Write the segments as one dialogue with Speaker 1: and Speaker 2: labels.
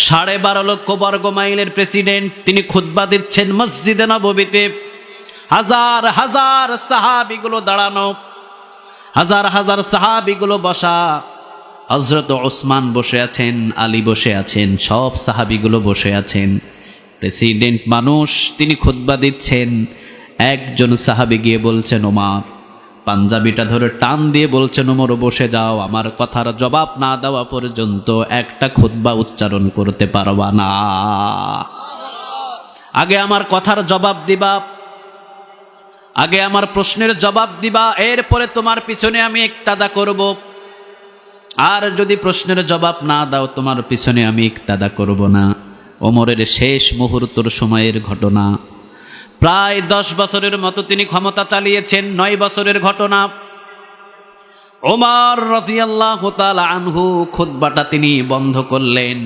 Speaker 1: 12.5 লক্ষ বর্গ মাইলের প্রেসিডেন্ট, তিনি খুতবা দিচ্ছেন মসজিদে নববীতে। হাজার হাজার সাহাবীগুলো দাঁড়ানো, হাজার হাজার সাহাবীগুলো বসা। হযরত ওসমান বসে আছেন, আলী বসে আছেন, সব সাহাবীগুলো বসে আছেন। প্রেসিডেন্ট মানুষ, তিনি খুতবা দিচ্ছেন। একজন সাহাবী গিয়ে বলছেন ওমর, পাঞ্জাবিটা ধরে টান দিয়ে বলছেন ওমর বসে যাও, আমার কথার জবাব না দেওয়া পর্যন্ত একটা খুতবা উচ্চারণ করতে পারবা না। আগে আমার কথার জবাব দিবা, আগে আমার প্রশ্নের জবাব দিবা, এরপরে তোমার পিছনে আমি ইক্তাদা করব। আর যদি প্রশ্নের জবাব না দাও, তোমার পিছনে আমি ইক্তাদা করব না। ওমরের শেষ মুহূর্তের সময়ের ঘটনা। প্রায় 10 বছরের মতো তিনি ক্ষমতা চালিয়েছেন। 9 বছরের ঘটনা। ওমর রাদিয়াল্লাহু তাআলা আনহু খুতবাটা তিনি বন্ধ করলেন,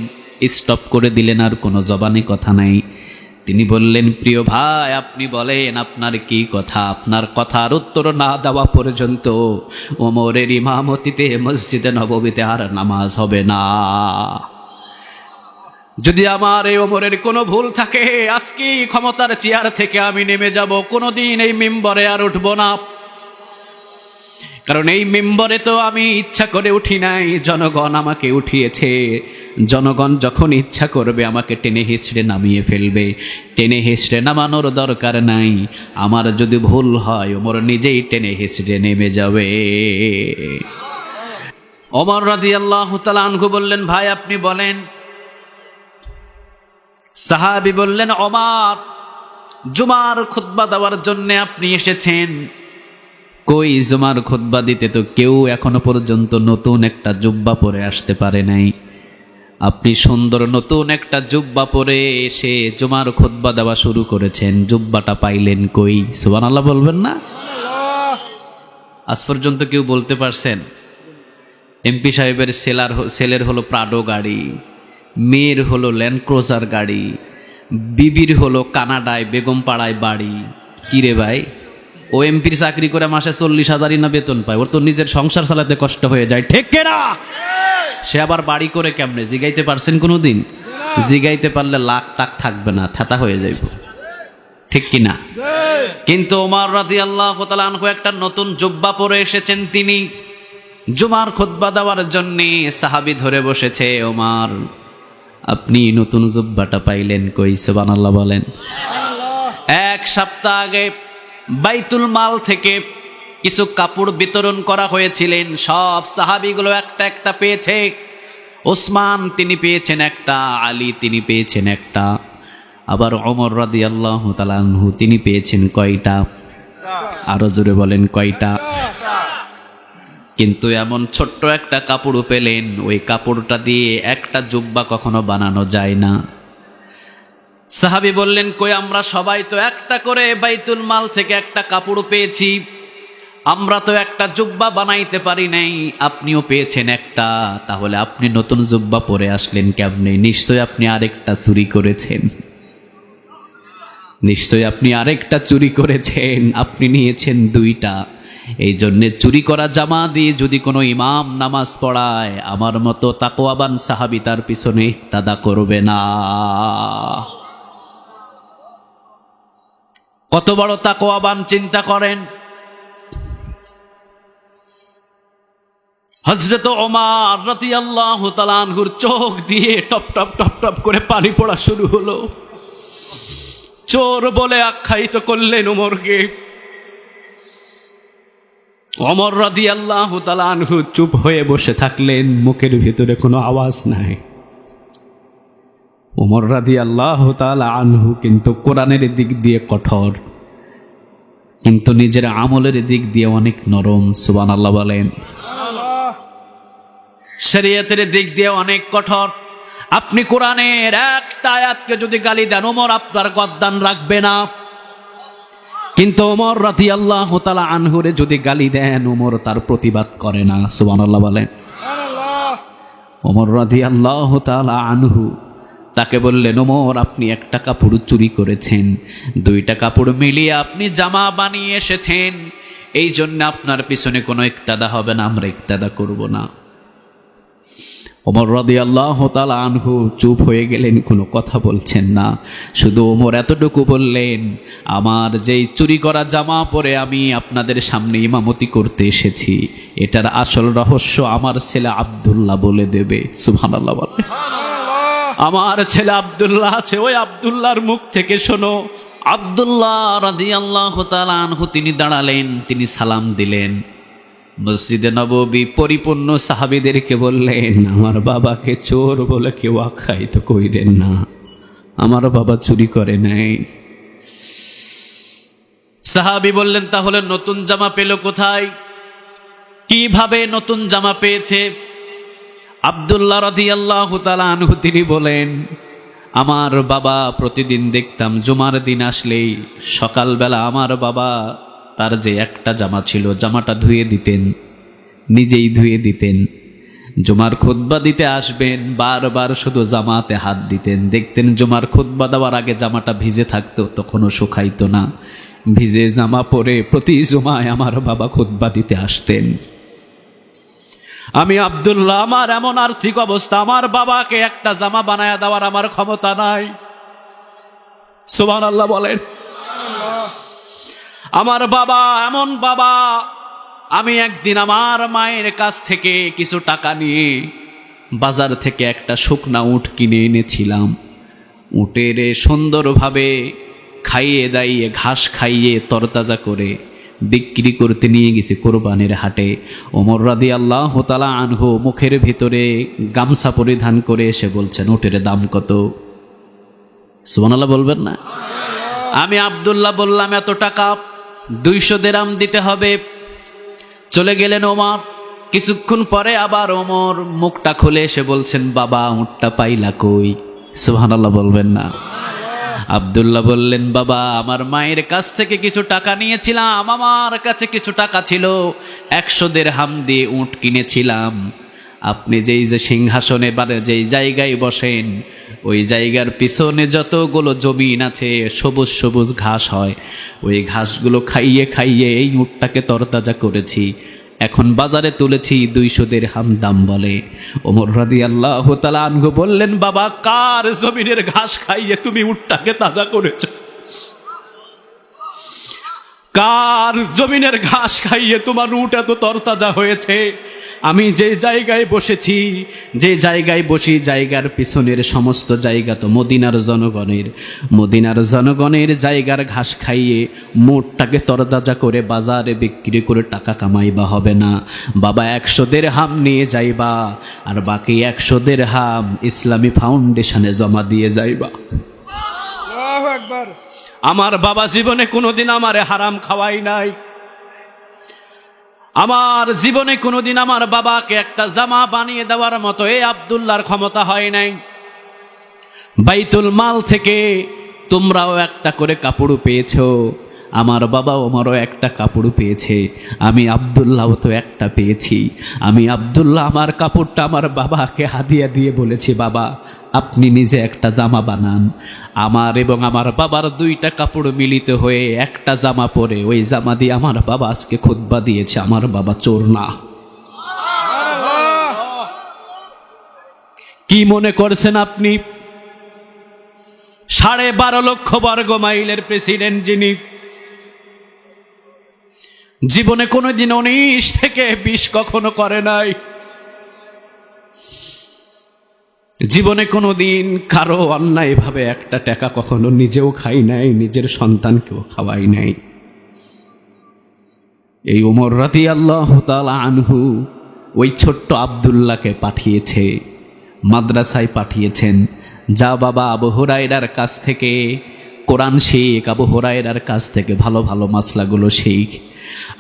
Speaker 1: স্টপ করে দিলেন, আর কোনো জবানে কথা নাই। তিনি বললেন, প্রিয় ভাই, আপনি বলেন আপনার কি কথা। আপনার কথার উত্তর না দেওয়া পর্যন্ত ওমরের ইমামতিতে মসজিদে নববীতে আর নামাজ হবে না। যদি আমার এই ওমরের কোনো ভুল থাকে, আজকে ক্ষমতার চেয়ার থেকে আমি নেমে যাব, কোনোদিন এই মিম্বরে আর উঠব না। কারণ এই মিম্বরে তো আমি ইচ্ছা করে উঠি নাই, জনগণ আমাকে উঠিয়েছে। জনগণ যখন ইচ্ছা করবে আমাকে টেনে হিঁচড়ে নামিয়ে ফেলবে। টেনে হিঁচড়ে নামানোর দরকার নাই। আমার যদি ভুল হয়, ওমর নিজেই টেনে হিঁচড়ে নেমে যাবে। ওমর রাদিয়াল্লাহু তাআলা আনহু বললেন, ভাই আপনি বলেন। সাহাবী বললেন, ওমর, জুমার খুতবা দেওয়ার জন্য আপনি এসেছেন। কই, জুমার খুতবা দিতে তো কেউ এখনো পর্যন্ত নতুন একটা জুব্বা পরে আসতে পারে নাই। আপনি সুন্দর নতুন একটা জুব্বা পরে এসে জুমার খুতবা দেওয়া শুরু করেছেন। জুব্বাটা পাইলেন কই? সুবহানাল্লাহ বলবেন না? আজ পর্যন্ত কেউ বলতে পারছেন? এমপি সাহেবের ছেলের হলো প্রাডো গাড়ি, মেয়ের হলো ল্যান্ড ক্রুজার গাড়ি, বিবির হলো কানাডায় বেগমপাড়ায় বাড়ি। কি রে ভাই, ও এমপির চাকরি করে মাসে 40,000 না বেতন পায়, ওর তো নিজের সংসার চালাতে কষ্ট হয়ে যায়, ঠিক কিনা? সে আবার বাড়ি করে কেমনে? জিগাইতে পারছেন কোনোদিন? জিগাইতে পারলে লাখ টাক থাকবে না, থেতা হয়ে যাইব, ঠিক কিনা? কিন্তু ওমর রাদিয়াল্লাহু তাআলা আনহু একটা নতুন জুব্বা পরে এসেছেন। তিনি জুমার খুতবা দেওয়ার জন্য সাহাবী ধরে বসেছে। ওমর, আপনি নতুন জুব্বাটা পাইলেন কই? সুবহানাল্লাহ বলেন। 1 সপ্তাহ আগে বাইতুল মাল থেকে কিছু কাপড় বিতরণ করা হয়েছিলেন। সব সাহাবীগুলো একটা একটা পেয়েছে। ওসমান তিনি পেয়েছেন একটা, আলী তিনি পেয়েছেন একটা, আবার ওমর রাদিয়াল্লাহু তাআলা আনহু তিনি পেয়েছেন কয়টা? আরো জোরে বলেন, কয়টা? কিন্তু এমন ছোট্ট একটা কাপড়ও পেলেন, ওই কাপড়টা দিয়ে একটা জুব্বা কখনো বানানো যায় না। সাহাবী বললেন, কই, আমরা সবাই তো একটা করে বাইতুল মাল থেকে একটা কাপড় পেয়েছি, আমরা তো একটা জুব্বা বানাইতে পারি নাই, আপনিও পেয়েছেন একটা, তাহলে আপনি নতুন জুব্বা পরে আসলেন কেমনে? নিশ্চয়ই আপনি আরেকটা চুরি করেছেন, নিশ্চয়ই আপনি আরেকটা চুরি করেছেন, আপনি নিয়েছেন 2টা। এই জন্যে চুরি করা জামা দিয়ে যদি কোনো ইমাম নামাজ পড়ায়, আমার মতো তাকওয়াবান সাহাবী তার পিছনে ইক্তাদা করবে না। কত বড় তাকওয়াবান চিন্তা করেন। হযরত ওমর রাদিয়াল্লাহু তাআলা আনহুর চোখ দিয়ে টপ টপ টপ টপ করে পানি পড়া শুরু হলো। চোর বলে আখ্যায়িত করলেন ওমরকে। ওমর রাদিয়াল্লাহু তাআলা আনহু চুপ হয়ে বসে থাকলেন, মুখের ভিতরে কোনো আওয়াজ নাই। ওমর রাদিয়াল্লাহু তাআলা আনহু কিন্তু কোরআনের দিক দিয়ে কঠোর, কিন্তু নিজের আমলের দিক দিয়ে অনেক নরম। সুবহানাল্লাহ বলেন। শরীয়তের দিক দিয়ে অনেক কঠোর। আপনি কোরআনের একটা আয়াতকে যদি গালি দেন, ওমর আপনার গদ্দান রাখবে না। কিন্তু ওমর রাদিয়াল্লাহু তাআলা আনহুরে যদি গালি দেন, ওমর তার প্রতিবাদ করে না। সুবহানাল্লাহ বলেন। ওমর রাদিয়াল্লাহু তাআলা আনহু তাকে বললেন, ওমর, আপনি একটা কাপড় চুরি করেছেন, 2টা কাপড় মিলিয়ে আপনি জামা বানিয়ে এসেছেন, এই জন্য আপনার পিছনে কোনো ইক্তাদা হবে না, আমরা ইক্তাদা করব না। ওমর রাদিয়াল্লাহু তাআলা আনহু চুপ হয়ে গেলেন, কোনো কথা বলছেন না। শুধু ওমর এতটুকু বললেন, আমার যেই চুরি করা জামা পরে আমি আপনাদের সামনে ইমামতি করতে এসেছি, এটার আসল রহস্য আমার ছেলে আব্দুল্লাহ বলে দেবে। সুবহানাল্লাহ বলে। আমার ছেলে আব্দুল্লাহ আছে, ওই আব্দুল্লাহর মুখ থেকে শোনো। আব্দুল্লাহ রাদিয়াল্লাহু তাআলা আনহু তিনি দাঁড়ালেন, তিনি সালাম দিলেন। মসজিদে নববী পরিপূর্ণ সাহাবীদেরকে বললেন, আমার বাবাকে চোর বলে কেউ আখ্যায়িত কইরেন না, আমার বাবা চুরি করে নাই। সাহাবী বললেন, তাহলে নতুন জামা পেল কোথায়, কিভাবে নতুন জামা পেয়েছে? আব্দুল্লাহ রাদিয়াল্লাহু তাআলা আনহু তিনি বলেন, আমার বাবা প্রতিদিন দেখতাম জুমার দিন আসলেই সকালবেলা আমার বাবা তার যে একটা জামা ছিল জামাটা ধুয়ে দিতেন, নিজেই ধুয়ে দিতেন। জুমার খুতবা দিতে আসবেন, বারবার শুধু জামাতে হাত দিতেন, দেখতেন জুমার খুতবা দেওয়ার আগে জামাটা ভিজে থাকতো, তখনও শুকাইতো না। ভিজে জামা পরে প্রতি জুমায় আমার বাবা খুতবা দিতে আসতেন। আমি আব্দুল্লাহ, আমার এমন আর্থিক অবস্থা, আমার বাবাকে একটা জামা বানায় দেওয়ার আমার ক্ষমতা নাই। সুবহানাল্লাহ বলেন। আমার বাবা এমন বাবা, আমি একদিন আমার মায়ের কাছ থেকে কিছু টাকা নিয়ে বাজার থেকে একটা শুকনা উট কিনে এনেছিলাম। উটের সুন্দরভাবে খাইয়ে দাইয়ে ঘাস খাইয়ে তরতাজা করে বিক্রি করতে নিয়ে গেছি কোরবানির হাটে। ওমর রাদিয়াল্লাহু তাআলা আনহু মুখের ভিতরে গামছা পরিধান করে এসে বলছেন, উটের দাম কত? সুবহানাল্লাহ বলবেন না? আমি আব্দুল্লাহ বললাম, এত টাকা, 200 দিরহাম দিতে হবে। চলে গেলেন ওমর। কিছুক্ষণ পরে আবার ওমর মুখটা খুলে এসে বলছেন, বাবা উটটা পাইলা কই? সুবহানাল্লাহ বলবেন না? আব্দুল্লাহ বললেন, বাবা আমার মায়ের কাছ থেকে কিছু টাকা নিয়েছিলাম, আমার কাছে কিছু টাকা ছিল, 100 দিরহাম দিয়ে উট কিনেছিলাম। আপনি যেই যে সিংহাসনে যেই জায়গায় বসেন, ওই জায়গার পিছনে যতগুলো জমিন আছে সবুজ সবুজ ঘাস হয়, ওই ঘাসগুলো খাইয়ে খাইয়ে এই উটটাকে তরতাজা করেছি, এখন বাজারে তুলেছি, 200 দিরহাম দাম বলে। ওমর রাদিয়াল্লাহু তাআলা আনহু বললেন, বাবা কার জমিনের ঘাস খাইয়ে তুমি উটটাকে তাজা করেছো? কার জমিনের ঘাস খাইয়ে তোমার উট এত তরতাজা হয়েছে? আমি যে জায়গায় বসেছি, যে জায়গায় বসি, জায়গার পিছনের সমস্ত জায়গা তো মদিনার জনগণের। মদিনার জনগণের জায়গার ঘাস খাইয়ে মোটটাকে তরতাজা করে বাজারে বিক্রি করে টাকা কামাইবা হবে না। বাবা 100 দিরহাম নিয়ে যাইবা, আর বাকি 100 দিরহাম ইসলামী ফাউন্ডেশনে জমা দিয়ে যাইবা। আল্লাহু আকবার। আমার বাবা জীবনে কোনোদিন আমারে হারাম খাওয়াই নাই। আমার জীবনে কোনোদিন আমার বাবাকে একটা জামা বানিয়ে দেওয়ার মতো এই আব্দুল্লাহর ক্ষমতা হয় নাই। বাইতুল মাল থেকে তোমরাও একটা করে কাপড় পেয়েছো, আমার বাবা ওমরও একটা কাপড় পেয়েছে, আমি আব্দুল্লাহও তো একটা পেয়েছি। আমি আব্দুল্লাহ আমার কাপড়টা আমার বাবাকে হাদিয়া দিয়ে বলেছি, বাবা আপনি নিজে একটা জামা বানান। আমার এবং আমার বাবার 2টা কাপড় মিলিত হয়ে একটা জামা পরে ওই জামা দিয়ে আমার বাবা আজকে খুতবা দিয়েছে। আমার বাবা চোর না। কি মনে করছেন আপনি? 12.5 লক্ষ বর্গ মাইলের প্রেসিডেন্ট যিনি, জীবনে কোনোদিন 19 থেকে 20 কখনো করে নাই। জীবনে কোনোদিন কারো অন্যায়ভাবে একটা টাকা কখনো নিজেও খাই নাই, নিজের সন্তানকেও খাওয়াই নাই। এই ওমর রাদিয়াল্লাহু তাআলা আনহু ওই ছোট্ট আব্দুল্লাহকে পাঠিয়েছে, মাদ্রাসায় পাঠিয়েছেন, যা বাবা আবু হুরায়রার কাছ থেকে কোরআন শিখ, আবু হুরায়রার কাছ থেকে ভালো ভালো মাসলাগুলো শিখ।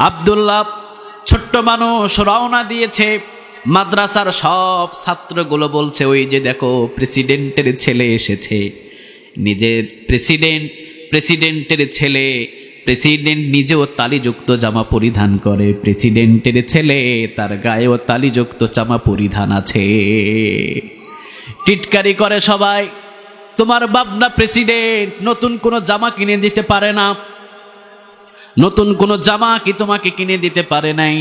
Speaker 1: আব্দুল্লাহ ছোট্ট মানুষ রওনা দিয়েছে। মাদ্রাসার সব ছাত্রগুলো বলছে, ওই যে দেখো প্রেসিডেন্টের ছেলে এসেছে। নিজের প্রেসিডেন্টের ছেলে, প্রেসিডেন্ট নিজেও তালিযুক্ত জামা পরিধান করে, প্রেসিডেন্টের ছেলে তার গায়েও তালিযুক্ত জামা পরিধান আছে। টিটকারি করে সবাই, তোমার বাবনা প্রেসিডেন্ট, নতুন কোনো জামা কিনে দিতে পারে না, নতুন কোনো জামা কি তোমাকে কিনে দিতে পারে নাই?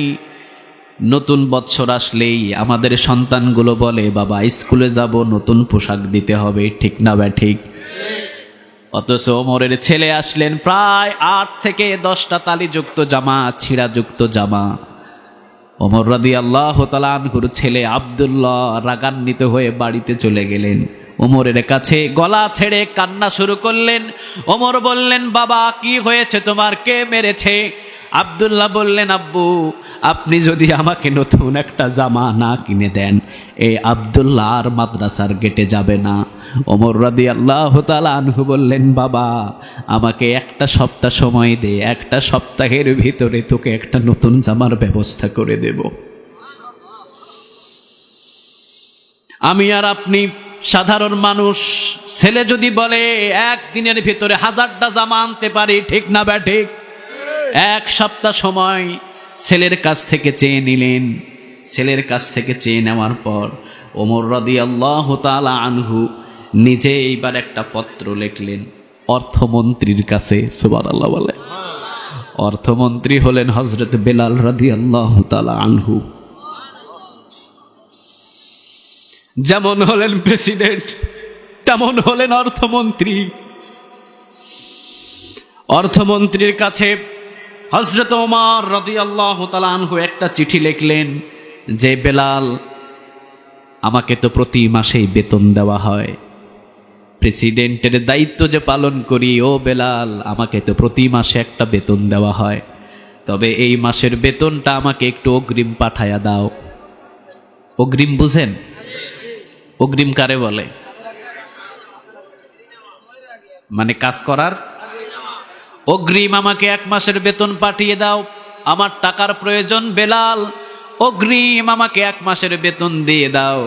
Speaker 1: নতুন বৎসর আসলেই আমাদের সন্তানগুলো বলে, বাবা স্কুলে যাব, নতুন পোশাক দিতে হবে, ঠিক না বা ঠিক? অথচ ওমরের ছেলে আসলেন, প্রায় 8 থেকে 10টা তালিযুক্ত জামা, ছিঁড়াযুক্ত জামা। ওমর রাদিয়াল্লাহু তাআলা আনহুর ছেলে আব্দুল্লাহ রাগান্বিত হয়ে বাড়িতে চলে গেলেন। ওমরের কাছে গলা ছেড়ে কান্না শুরু করলেন। ওমর বললেন, বাবা কি হয়েছে তোমার, কে মেরেছে? আব্দুল্লাহ বললেন, আব্বু আপনি যদি আমাকে নতুন একটা জামা না কিনে দেন, এই আব্দুল্লাহ আর মাদ্রাসার গেটে যাবে না। ওমর রাদিয়াল্লাহু তাআলা আনহু বললেন, বাবা আমাকে একটা সপ্তাহ সময় দে, একটা সপ্তাহের ভিতরে তোকে একটা নতুন জামার ব্যবস্থা করে দেব। আমি আর আপনি সাধারণ মানুষ, ছেলে যদি বলে একদিনের ভিতরে 1000টা জামা আনতে পারি, ঠিক না বা ঠিক? 1 সপ্তাহ সময় ছেলের কাছ থেকে চেয়ে নিলেন। ছেলের কাছ থেকে চেয়ে নেওয়ার পর ওমর রাদিয়াল্লাহু তাআলা আনহু নিজে এইবার একটা পত্র লিখলেন অর্থমন্ত্রীর কাছে। সুবহানাল্লাহ বলে। অর্থমন্ত্রী হলেন হযরত বেলাল রাদিয়াল্লাহু তাআলা আনহু। যেমন হলেন প্রেসিডেন্ট, তেমন হলেন অর্থমন্ত্রী। অর্থমন্ত্রীর কাছে হযরত ওমর রাদিয়াল্লাহু তাআলা আনহু একটা চিঠি লিখলেন যে, বেলাল আমাকে তো প্রতি মাসেই বেতন দেওয়া হয়, প্রেসিডেন্টের দায়িত্ব যে পালন করি, ও বেলাল আমাকে তো প্রতি মাসে একটা বেতন দেওয়া হয়, তবে এই মাসের বেতনটা আমাকে একটু অগ্রিম পাঠায়া দাও। অগ্রিম বুঝেন? অগ্রিম কারে বলে? মানে কাজ করার অগ্রিম। আমাকে 1 মাসের বেতন পাঠিয়ে দাও, আমার টাকার প্রয়োজন বেলাল, অগ্রিম আমাকে 1 মাসের বেতন দিয়ে দাও।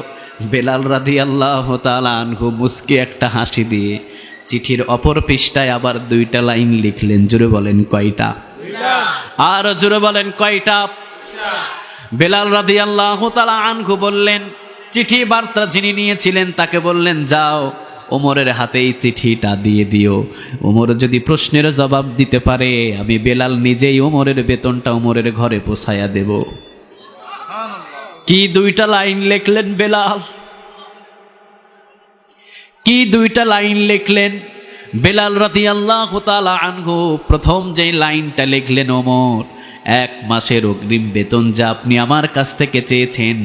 Speaker 1: বেলাল রাদিয়াল্লাহু তাআলা আনহু মুস্কি একটা হাসি দিয়ে চিঠির অপর পৃষ্ঠায় আবার 2টা লাইন লিখলেন। জোরে বলেন কয়টা? আর জোরে বলেন কয়টা? বেলাল রাদিয়াল্লাহু তাআলা আনহু বললেন, চিঠি বার্তা যিনি নিয়েছিলেন তাকে বললেন, যাও ওমরের হাতে এই চিঠিটা দিয়ে দিও। ওমর যদি প্রশ্নের জবাব দিতে পারে, আমি বেলাল নিজেই ওমরের বেতনটা ওমরের ঘরে পৌঁছায়া দেব। কি 2টা লাইন লিখলেন বেলাল, কি 2টা লাইন লিখলেন বেলাল রাদিয়াল্লাহু তাআলা আনহু। প্রথম যে লাইনটা লিখলেন, ওমর 1 মাসের অগ্রিম বেতন যা আপনি আমার কাছ থেকে চেয়েছেন,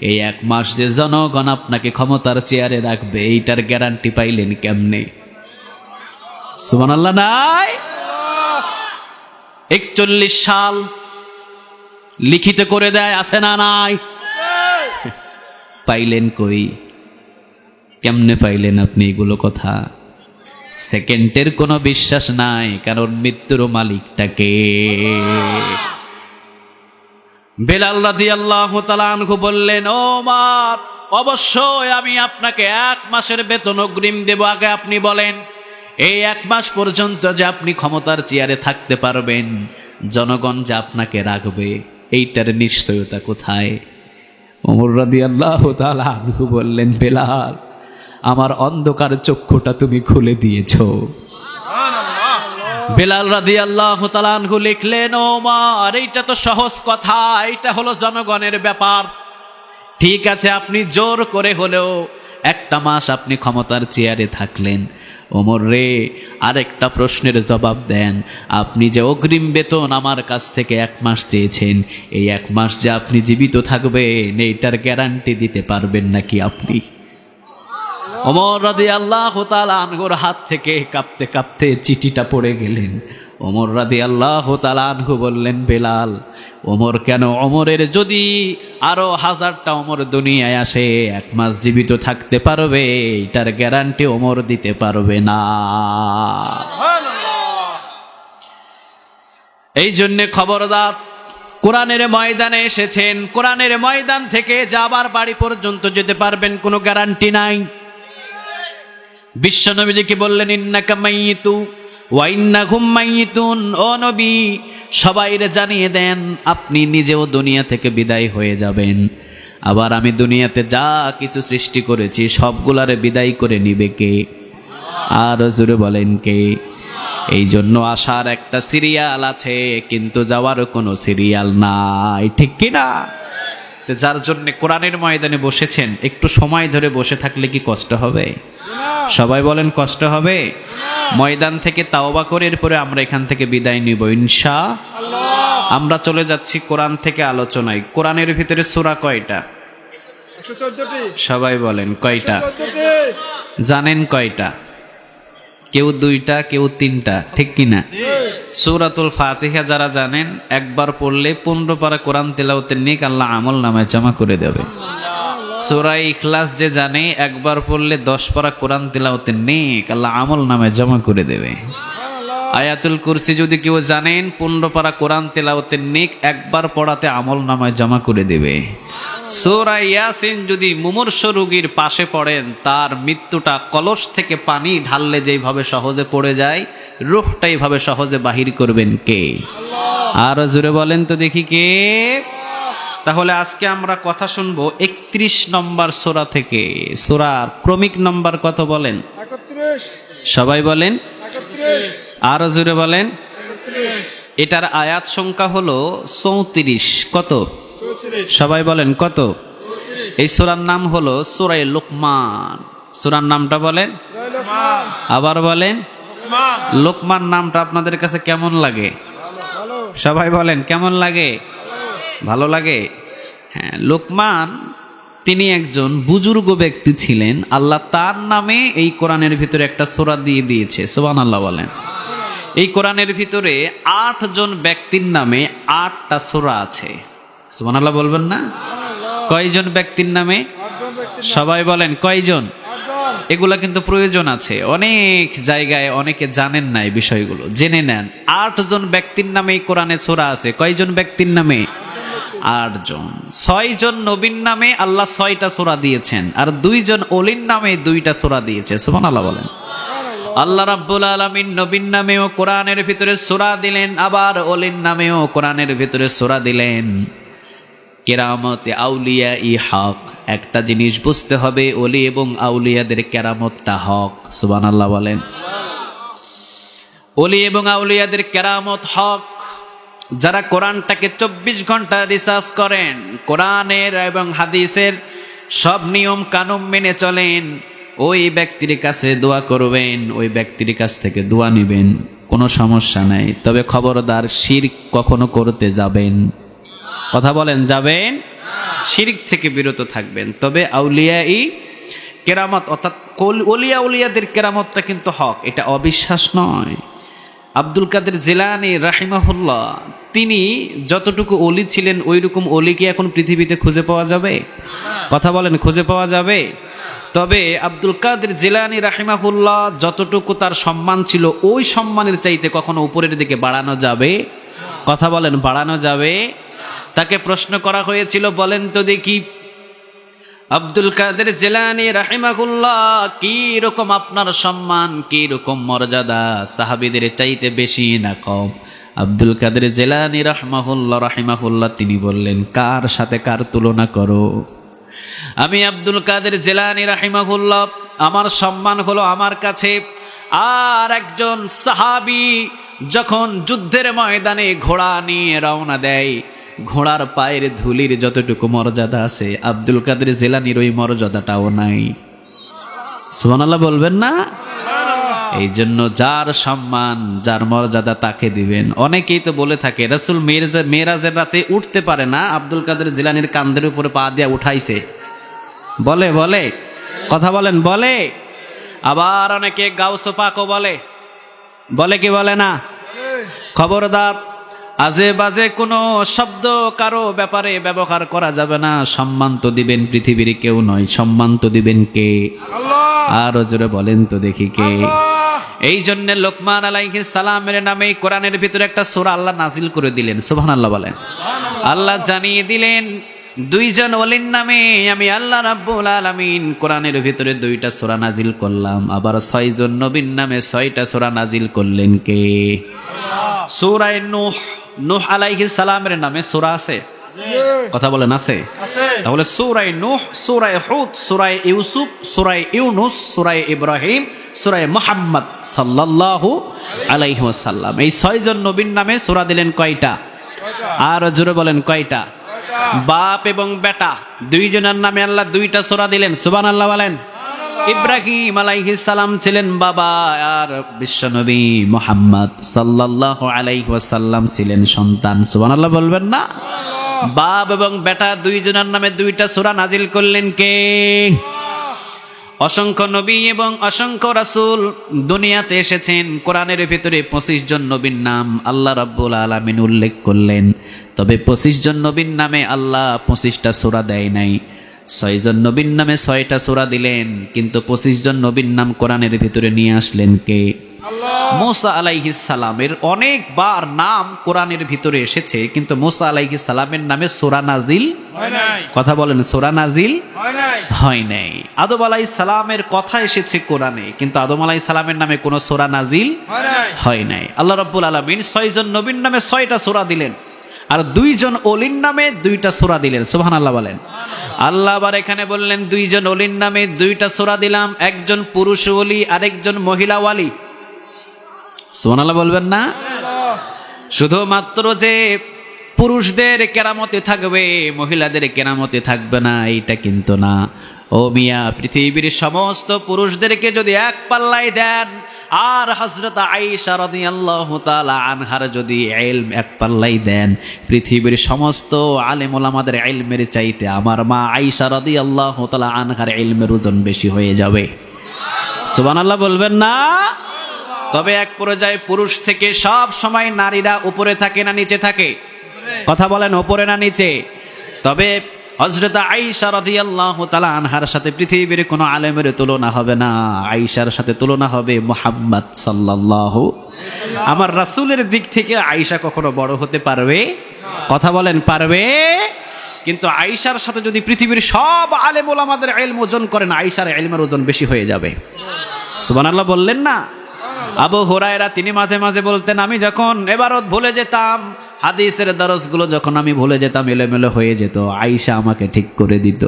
Speaker 1: এই 1 মাস যে জনগণ আপনাকে ক্ষমতার চেয়ারে রাখবে, এইটার গ্যারান্টি পাইলেন কেমনে? সুবহানাল্লাহ নাই? 41 সাল লিখিত করে দেয়, আছে না নাই? পাইলেন কই? কেমনে পাইলেন আপনি এগুলো কথা? সেকেন্ডের কোনো বিশ্বাস নাই, কারণ মৃত্যুর মালিকটাকে। বেলাল রাদিয়াল্লাহু তাআলা আনহু বললেন, ওমর অবশ্যই আমি আপনাকে 1 মাসের বেতন অগ্রিম দেব। আগে আপনি বলেন, এই 1 মাস পর্যন্ত যে আপনি ক্ষমতার চেয়ারে থাকতে পারবেন, জনগণ যে আপনাকে রাখবে, এইটার নিশ্চয়তা কোথায়? ওমর রাদিয়াল্লাহু তাআলা আনহু বললেন, বেলাল আমার অন্ধকার চক্ষুটা তুমি খুলে দিয়েছো। বেলাল রাদিয়াল্লাহু তাআলা আনহু লিখলেন, ওমর এইটা তো সহজ কথা, এইটা হলো জনগণের ব্যাপার। ঠিক আছে, আপনি জোর করে হলেও 1টা মাস আপনি ক্ষমতার চেয়ারে থাকলেন। ওমর রে, আরেকটা প্রশ্নের জবাব দেন। আপনি যে অগ্রিম বেতন আমার কাছ থেকে 1 মাস চেয়েছেন, এই 1 মাস যে আপনি জীবিত থাকবেন, এইটার গ্যারান্টি দিতে পারবেন নাকি আপনি? ওমর রাদিয়াল্লাহু তাআলা আনহুর হাত থেকে কাঁপতে কাঁপতে চিঠিটা পড়ে গেলেন। ওমর রাদিয়াল্লাহু তাআলা আনহু বললেন, বেলাল ওমর কেন? ওমরের যদি আরো 1000টা ওমর দুনিয়ায় আসে, 1 মাস জীবিত থাকতে পারবে, এটার গ্যারান্টি ওমর দিতে পারবে না। এই জন্যে খবরদার, কোরআনের ময়দানে এসেছেন, কোরআনের ময়দান থেকে যাবার বাড়ি পর্যন্ত যেতে পারবেন, কোনো গ্যারান্টি নাই। বিশ্বনবীজি বললেন, ইন্নাকা মাইয়িতু ওয়া ইন্নাহুম মাইয়িতুন। ও নবী, সবাইরে জানিয়ে দেন আপনি নিজেও দুনিয়া থেকে বিদায় হয়ে যাবেন, আবার আমি দুনিয়াতে যা কিছু সৃষ্টি করেছি সবগুলারে বিদায় করে নিবে কে? আর জোরে বলেন কে? এই জন্য আসার একটা সিরিয়াল আছে, কিন্তু যাওয়ার কোনো সিরিয়াল নাই, ঠিক কিনা? তো যার জন্য কোরআনের ময়দানে বসেছেন, একটু সময় ধরে বসে থাকলে কি কষ্ট হবে? সবাই বলেন কষ্ট হবে? ময়দান থেকে তাওবা করে এরপরে আমরা এখান থেকে বিদায় নিব ইনশাআল্লাহ। আমরা চলে যাচ্ছি কোরআন থেকে আলোচনায়। কোরআনের ভিতরে সূরা কয়টা?
Speaker 2: 114টি।
Speaker 1: সবাই বলেন কয়টা? জানেন কয়টা? কেউ 2টা, কেউ 3টা, ঠিক কিনা? সূরাতুল ফাতিহা যারা জানেন, একবার পড়লে 15 পারা কোরআন তেলাওয়াতের নেক আল্লাহ আমল নামায় জমা করে দেবে। সূরা ইখলাস যে জানে, একবার পড়লে 10 পারা কোরআন তেলাওয়াতের নেক আল্লাহ আমল নামায় জমা করে দেবে। আয়াতুল কুরসি যদি কেউ জানেন, 15 পারা কোরআন তেলাওয়াতের নেক একবার পড়াতে আমল নামায় জমা করে দেবে। সূরা ইয়াসিন যদি মুমূর্ষ রোগীর পাশে পড়েন, তার মৃত্যুটা কলস থেকে পানি ঢাললে যেভাবে সহজে পড়ে যায়, রূহটা এইভাবে সহজে বাহির করবেন কে? আর জোরে বলেন তো দেখি কে? তাহলে আজকে আমরা কথা শুনবো 31 নম্বর সূরা থেকে। সূরার ক্রমিক নম্বর কত বলেন?
Speaker 2: 31।
Speaker 1: সবাই বলেন
Speaker 2: 31।
Speaker 1: আর জোরে বলেন। এটার আয়াত সংখ্যা হলো 34। কত? সবাই বলেন কত? এই সূরার নাম হলো সূরা লুকমান। সূরার নামটা বলেন, আবার বলেন। লুকমান নামটা আপনাদের কাছে কেমন লাগে? সবাই বলেন কেমন লাগে? ভালো লাগে? হ্যাঁ, লুকমান তিনি একজন বুজুর্গ ব্যক্তি ছিলেন। আল্লাহ তার নামে এই কোরআনের ভিতরে একটা সূরা দিয়ে দিয়েছে। সুবহানাল্লাহ বলেন। এই কোরআনের ভিতরে 8 জন ব্যক্তির নামে 8টা সূরা আছে। সুবহানাল্লাহ বলবেন না? কয়জন ব্যক্তির নামে? সবাই বলেন কয়জন? এগুলা কিন্তু প্রয়োজন আছে, অনেক জায়গায় অনেকে জানেন না এই বিষয়গুলো, জেনে নেন। 8 জন ব্যক্তির নামে এই কোরআনে সূরা আছে। কয়জন ব্যক্তির নামে? 8 জন। 6 জন নবীর নামে আল্লাহ 6টা সূরা দিয়েছেন, আর 2 জন ওলির নামে 2টা সূরা দিয়েছে। সুবহানাল্লাহ বলেন। আল্লাহ রাব্বুল আলামিন নবীর নামেও কোরআনের ভিতরে সূরা দিলেন, আবার ওলির নামেও কোরআনের ভিতরে সূরা দিলেন। কেরামতে আউলিয়া ই হক, একটা জিনিস বুঝতে হবে, ওলি এবং আউলিয়াদের কেরামতটা হক। সুবহানাল্লাহ বলেন। ওলি এবং আউলিয়াদের কেরামত হক। যারা কোরআনটাকে 24 ঘন্টা রিসার্চ করেন, কোরআনের এবং হাদিসের সব নিয়ম কানুন মেনে চলেন, ওই ব্যক্তির কাছে দোয়া করবেন, ওই ব্যক্তির কাছ থেকে দোয়া নেবেন, কোনো সমস্যা নাই। তবে খবরদার শিরক কখনো করতে যাবেন। কথা বলেন যাবেন? শিরক থেকে বিরত থাকবেন। তবে আউলিয়াই কেরামত অর্থাৎ ওলিয়া উলিয়াদের কেরামতটা কিন্তু হক, এটা অবিশ্বাস নয়। আব্দুল কাদের জিলানী রাহিমাহুল্লাহ তিনি যতটুকু ওলি ছিলেন, ওই রকম ওলি কি এখন পৃথিবীতে খুঁজে পাওয়া যাবে? কথা বলেন খুঁজে পাওয়া যাবে? তবে আব্দুল কাদের জিলানী রাহিমাহুল্লাহ যতটুকু তার সম্মান ছিল, ওই সম্মানের চাইতে কখনো উপরের দিকে বাড়ানো যাবে? কথা বলেন বাড়ানো যাবে? তাকে প্রশ্ন করা হয়েছিল, বলেন তো দেখি আব্দুল কাদের জিলানী রাহিমাহুল্লাহ কি রকম আপনার সম্মান, কি রকম মর্যাদা, সাহাবীদের চাইতে বেশি না কম? আব্দুল কাদের জিলানী রাহিমাহুল্লাহ তিনি বললেন, কার সাথে কার তুলনা করো? আমি আব্দুল কাদের জিলানী রাহিমাহুল্লাহ, আমার সম্মান হলো আমার কাছে আর একজন সাহাবী যখন যুদ্ধের ময়দানে ঘোড়া নিয়ে রওনা দেয়, ঘোড়ার পায়ের ধুলির যতটুকু মর্যাদা আছে, আব্দুল কাদের জিলানীর ওই মর্যাদাটাও নাই। সুবহানাল্লাহ বলবেন না? এই জন্য যার সম্মান, যার মর্যাদা তাকে দিবেন। অনেকেই তো বলে থাকে রাসূল মেরাজের রাতে উঠতে পারে না, আব্দুল কাদের জিলানীর কাঁধের উপরে পা দিয়ে উঠাইছে। বলে বলে কথা বলেন বলে। আবার অনেকে গাউসে পাকও বলে। বলে কি বলে না? খবরদার, আজে বাজে কোনো শব্দ কারো ব্যাপারে ব্যবহার করা যাবে না। সম্মান তো দিবেন পৃথিবীর কেউ নয়, সম্মান তো দিবেন কে? আল্লাহ। আর জোরে বলেন তো দেখি কে? এই জন্য লোকমান আলাইহিস সালামের নামে কোরআনের ভিতরে একটা সূরা আল্লাহ নাজিল করে দিলেন। সুবহানাল্লাহ বলেন। আল্লাহ জানিয়ে দিলেন 2 জন ওলির নামে আমি আল্লাহ রাব্বুল আলামিন কোরআনের ভিতরে 2টা সূরা নাজিল করলাম। আবার 6 জন নবীর নামে 6টা সূরা নাজিল করলেন কে? সূরা নূহ, নূহ আলাইহিস সালামের নামে সূরা আছে? কথা বলেন আছে? তাহলে সূরা নূহ, সূরা হুদ, সূরা ইউসুফ, সূরা ইউনুস, সূরা ইব্রাহিম, সূরা মুহাম্মদ সাল্লাল্লাহু আলাইহি ওয়াসাল্লাম, এই 6 জন নবীর নামে সূরা দিলেন কয়টা? আর জোরে বলেন কয়টা? বাপ এবং বেটা দুইজনের নামে আল্লাহ দুইটা সূরা দিলেন। সুবহানাল্লাহ বলেন। ইব্রাহিম আলাইহিস সালাম ছিলেন বাবা, আর বিশ্বনবী মুহাম্মদ সাল্লাল্লাহু আলাইহি ওয়াসাল্লাম ছিলেন সন্তান। সুবহানাল্লাহ বলবেন না? বাপ এবং বেটা দুইজনের নামে দুইটা সূরা নাজিল করলেন কে? অসংখ্য নবী এবং অসংখ্য রাসূল দুনিয়াতে এসেছেন। কোরআনের ভিতরে 25 জন নবীর নাম আল্লাহ রাব্বুল আলামিন উল্লেখ করলেন। তবে 25 জন নবীর নামে আল্লাহ 25টা সূরা দেয় নাই। 6 জন নবীর নামে 6টা সূরা দিলেন, কিন্তু 25 জন নবীর নাম কোরআনের ভিতরে নিয়ে আসলেন কে? মুসা আলাইহিস সালামের অনেকবার নাম কোরআনের ভিতরে এসেছে, কিন্তু মুসা আলাইহিস সালামের নামে সূরা নাজিল
Speaker 2: হয় নাই,
Speaker 1: কথা বলেন, সূরা নাজিল
Speaker 2: হয় নাই,
Speaker 1: হয় নাই। আদম আলাইহিস সালামের কথা এসেছে কোরআনে, কিন্তু আদম আলাইহিস সালামের নামে কোনো সূরা নাজিল
Speaker 2: হয় নাই।
Speaker 1: হয় নাই। আল্লাহ রাব্বুল আলামিন 6 জন নবীর নামে 6টা সূরা দিলেন, আর 2 জন ওলির নামে 2টা সূরা দিলেন। সুবহানাল্লাহ বলেন। আল্লাহ আবার এখানে বললেন 2 জন ওলির নামে 2টা সূরা দিলাম, একজন পুরুষ ওলি আরেকজন মহিলা ওয়ালি। সুবহানাল্লাহ বলবেন না? শুধুমাত্র যে পুরুষদের কেরামতে থাকবে মহিলাদের কেরামতে থাকবে না এইটা কিন্তু না। ও মিয়া, পৃথিবীর সমস্ত পুরুষদেরকে যদি এক পাল্লায় দেন, আর হযরত আয়েশা রাদিয়াল্লাহু তাআলা আনহার যদি ইলম এক পাল্লায় দেন, পৃথিবীর সমস্ত আলেম ওলামাদের ইলমের চাইতে আমার মা আয়েশা রাদিয়াল্লাহু তাআলা আনহার ইলমের ওজন বেশি হয়ে যাবে। সুবহানাল্লাহ বলবেন না? তবে এক পর্যায়ে পুরুষ থেকে সব সময় নারীরা উপরে থাকে না নিচে থাকে? কথা বলেন, উপরে না নিচে? তবে হযরত আয়েশা রাদিয়াল্লাহু তাআলা আনহার সাথে পৃথিবীর কোনো আলেমের তুলনা হবে না। আয়েশার সাথে তুলনা হবে মুহাম্মদ সাল্লাল্লাহু। আমার রাসূলের দিক থেকে আয়েশা কখনো বড় হতে পারবে? কথা বলেন, পারবে? কিন্তু আয়েশার সাথে যদি পৃথিবীর সব আলেম ওলামাদের ইলম ওজন করেন, আয়েশার ইলমের ওজন বেশি হয়ে যাবে। সুবহানাল্লাহ বললেন না? আবু হুরায়রা তিনি মাঝে মাঝে বলতেন, আমি যখন ইবারত ভুলে যেতাম, হাদিসের দরসগুলো যখন আমি ভুলে যেতাম, এলোমেলো হয়ে যেত, আয়েশা আমাকে ঠিক করে দিত।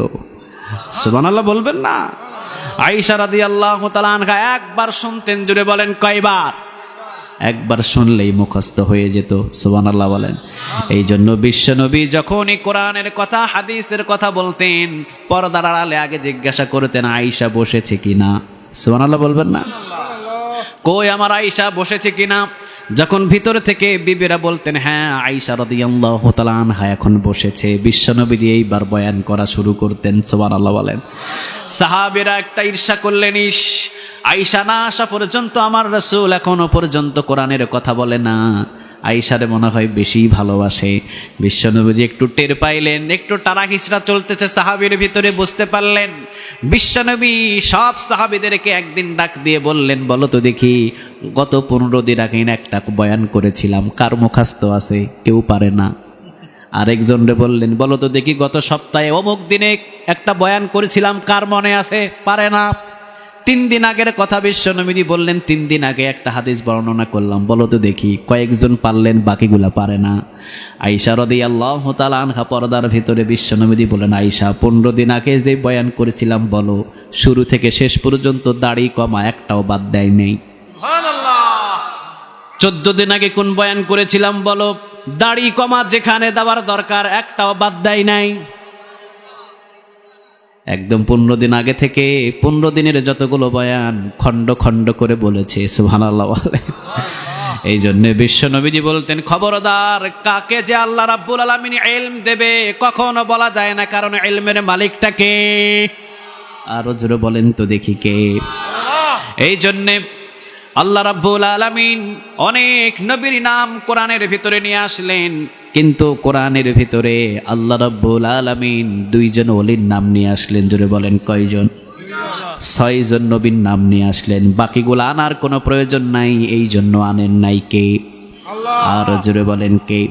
Speaker 1: সুবহানাল্লাহ বলবেন না? আয়েশা রাদিয়াল্লাহু তাআলা আনহা একবার শুনতেন, জুড়ে বলেন কয়বার? একবার শুনলেই মুখস্থ হয়ে যেত। সুবহানাল্লাহ বলেন। এই জন্য বিশ্বনবী যখনই কোরআনের কথা হাদিসের কথা বলতেন, পর্দার আড়ালে আগে জিজ্ঞাসা করতেন আয়েশা বসেছে কিনা। সুবহানাল্লাহ বলবেন না? কই আমার আয়েশা বসেছে কিনা? যখন ভিতর থেকে বিবিরা বলতেন হ্যাঁ আয়েশা রাদিয়াল্লাহু তাআলা আনহা এখন বসেছে, বিশ্বনবী এইবার বয়ান করা শুরু করতেন। সুবহানাল্লাহ বলেন। সাহাবীরা একটা ঈর্ষা করলেন, ইস, আয়েশা না আসা পর্যন্ত আমার রাসূল এখনো পর্যন্ত কোরআনের কথা বলে না, আয়েশারে মনে হয় বেশি ভালোবাসে। বিশ্বনবী একটু টের পাইলেন, একটু টানা হিচড়া চলতেছে সাহাবীর ভিতরে, বুঝতে পারলেন। বিশ্বনবী সব সাহাবীদেরকে একদিন ডাক দিয়ে বললেন, বলো তো দেখি, গত 15 দিন আগে একটা বয়ান করেছিলাম, কার মুখস্থ আছে? কেউ পারে না। আরেকজনরে বললেন, বলো তো দেখি, গত সপ্তাহে অমুক দিনে একটা বয়ান করেছিলাম, কার মনে আছে? পারে না। 3 দিন আগের কথা বিশ্বনবী বললেন, 3 দিন আগে একটা হাদিস বর্ণনা করলাম, বলো তো দেখি। কয়েকজন পারলেন, বাকিগুলা পারে না। আয়েশা রাদিয়াল্লাহু তাআলা আনহা পর্দার ভিতরে বিশ্বনবী বলেন, আয়েশা 15 দিন আগে যে বয়ান করেছিলাম বলো, শুরু থেকে শেষ পর্যন্ত দাড়ি কমা একটাও বাদ দেয় নেই।
Speaker 2: সুবহানাল্লাহ।
Speaker 1: 14 দিন আগে কোন বয়ান করেছিলাম বলো, দাড়ি কমা যেখানে দেওয়ার দরকার একটাও বাদ দেয় নাই। একদম 15 দিন আগে থেকে 15 দিনের যতগুলো বয়ান খণ্ড খণ্ড করে বলেছে। সুবহানাল্লাহ বলেন। এই জন্য বিশ্বনবীজি বলতেন, খবরদার, কাকে যে আল্লাহ রাব্বুল আলামিন ইলম দেবে কখনো বলা যায় না, কারণ ইলমের মালিকটা কে? আরো জোরে বলেন তো দেখি কে? এই জন্যে আল্লাহ রাব্বুল আলামিন অনেক নবীর নাম কোরআনের ভিতরে নিয়ে আসলেন, কিন্তু কোরআনের ভিতরে আল্লাহ রাব্বুল আলামিন 2 জন ওলির নাম নিয়ে আসলেন। জোরে বলেন কয়জন? 6 জন নবীর নাম নিয়ে আসলেন। বাকিগুলো আনার কোনো প্রয়োজন নাই, এই জন্য আনেন নাই। কে? আর জোরে বলেন কে?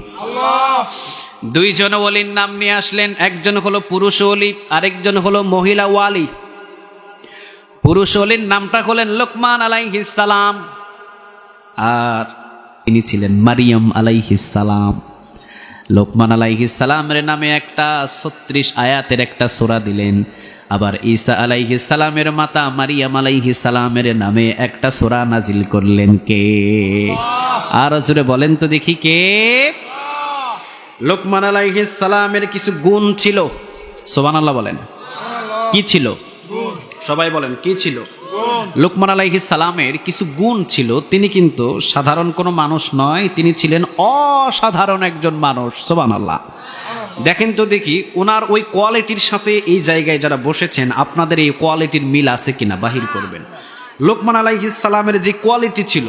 Speaker 1: 2 জন ওলির নাম নিয়ে আসলেন, একজন হলো পুরুষ ওলি, আরেকজন হলো মহিলা ওয়ালি। পুরুষ ওলির নামটা হলেন লোকমান আলাইহিস সালাম, আর তিনি ছিলেন মারিয়াম আলাইহিস সালাম। লোকমান আলাইহিস সালামের নামে একটা 36 আয়াতের একটা সূরা দিলেন। আবার ঈসা আলাইহিস সালামের মাতা মারিয়াম আলাইহিস সালামের নামে একটা সূরা নাজিল করলেন। কে? আর জোরে বলেন তো দেখি কে? লোকমান আলাইহিস সালামের কিছু গুণ ছিল, সুবহানাল্লাহ বলেন। কি ছিল? সবাই বলেন কি ছিল? লোকমান আলাইহিস সালামের কিছু গুণ ছিল। তিনি কিন্তু সাধারণ কোনো মানুষ নয়, তিনি ছিলেন অসাধারণ একজন মানুষ, সুবহানাল্লাহ। দেখেন তো দেখি ওনার ওই কোয়ালিটির সাথে এই জায়গায় যারা বসেছেন আপনাদের এই কোয়ালিটির মিল আছে কিনা বাহির করবেন। লোকমান আলাইহিস সালামের যে কোয়ালিটি ছিল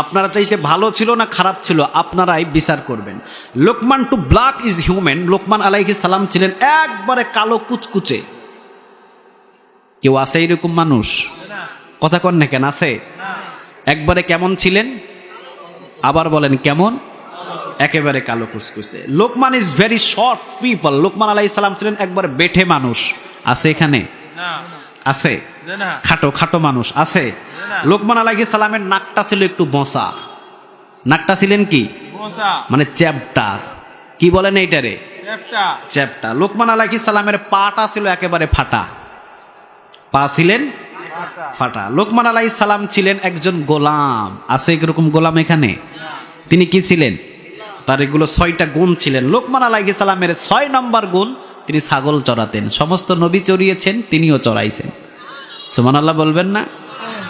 Speaker 1: আপনারা চাইতে ভালো ছিল না খারাপ ছিল আপনারাই বিচার করবেন। Luqman to black is human, Luqman আলাইহিস সালাম ছিলেন একবারে কালো কুচকুচে। কেউ আছে এরকম মানুষ? কথা কন না কেন, আছে? একবারে কেমন ছিলেন? আবার বলেন কেমন? একেবারে কালো কুচকুচে। Lokman is very short people, Lokman আলাইহিস সালাম ছিলেন একবারে বেঠে মানুষ। আছে এখানে? আছে? খাটো খাটো মানুষ আছে? লোকমান আলাইহিস সালামের নাকটা ছিল একটু বসা। নাকটা ছিলেন কি? মানে চ্যাপটা। কি বলেন এইটারে? চ্যাপটা। লোকমান আলাইহিস সালামের পাটা ছিল একেবারে ফাটা। পা ছিলেন ফাটা। লোকমান আলাইহিস সালাম ছিলেন একজন গোলাম। আছে এরকম গোলাম এখানে? তিনি কি ছিলেন? তার এগুলো 6টা গুণ ছিলেন। লোকমান আলাইহিস সালামের 6 নম্বর গুণ, তিনি ছাগল চড়াতেন। সমস্ত নবী চড়িয়েছেন, তিনিও চড়াইছেন। সুবহানাল্লাহ বলবেন না?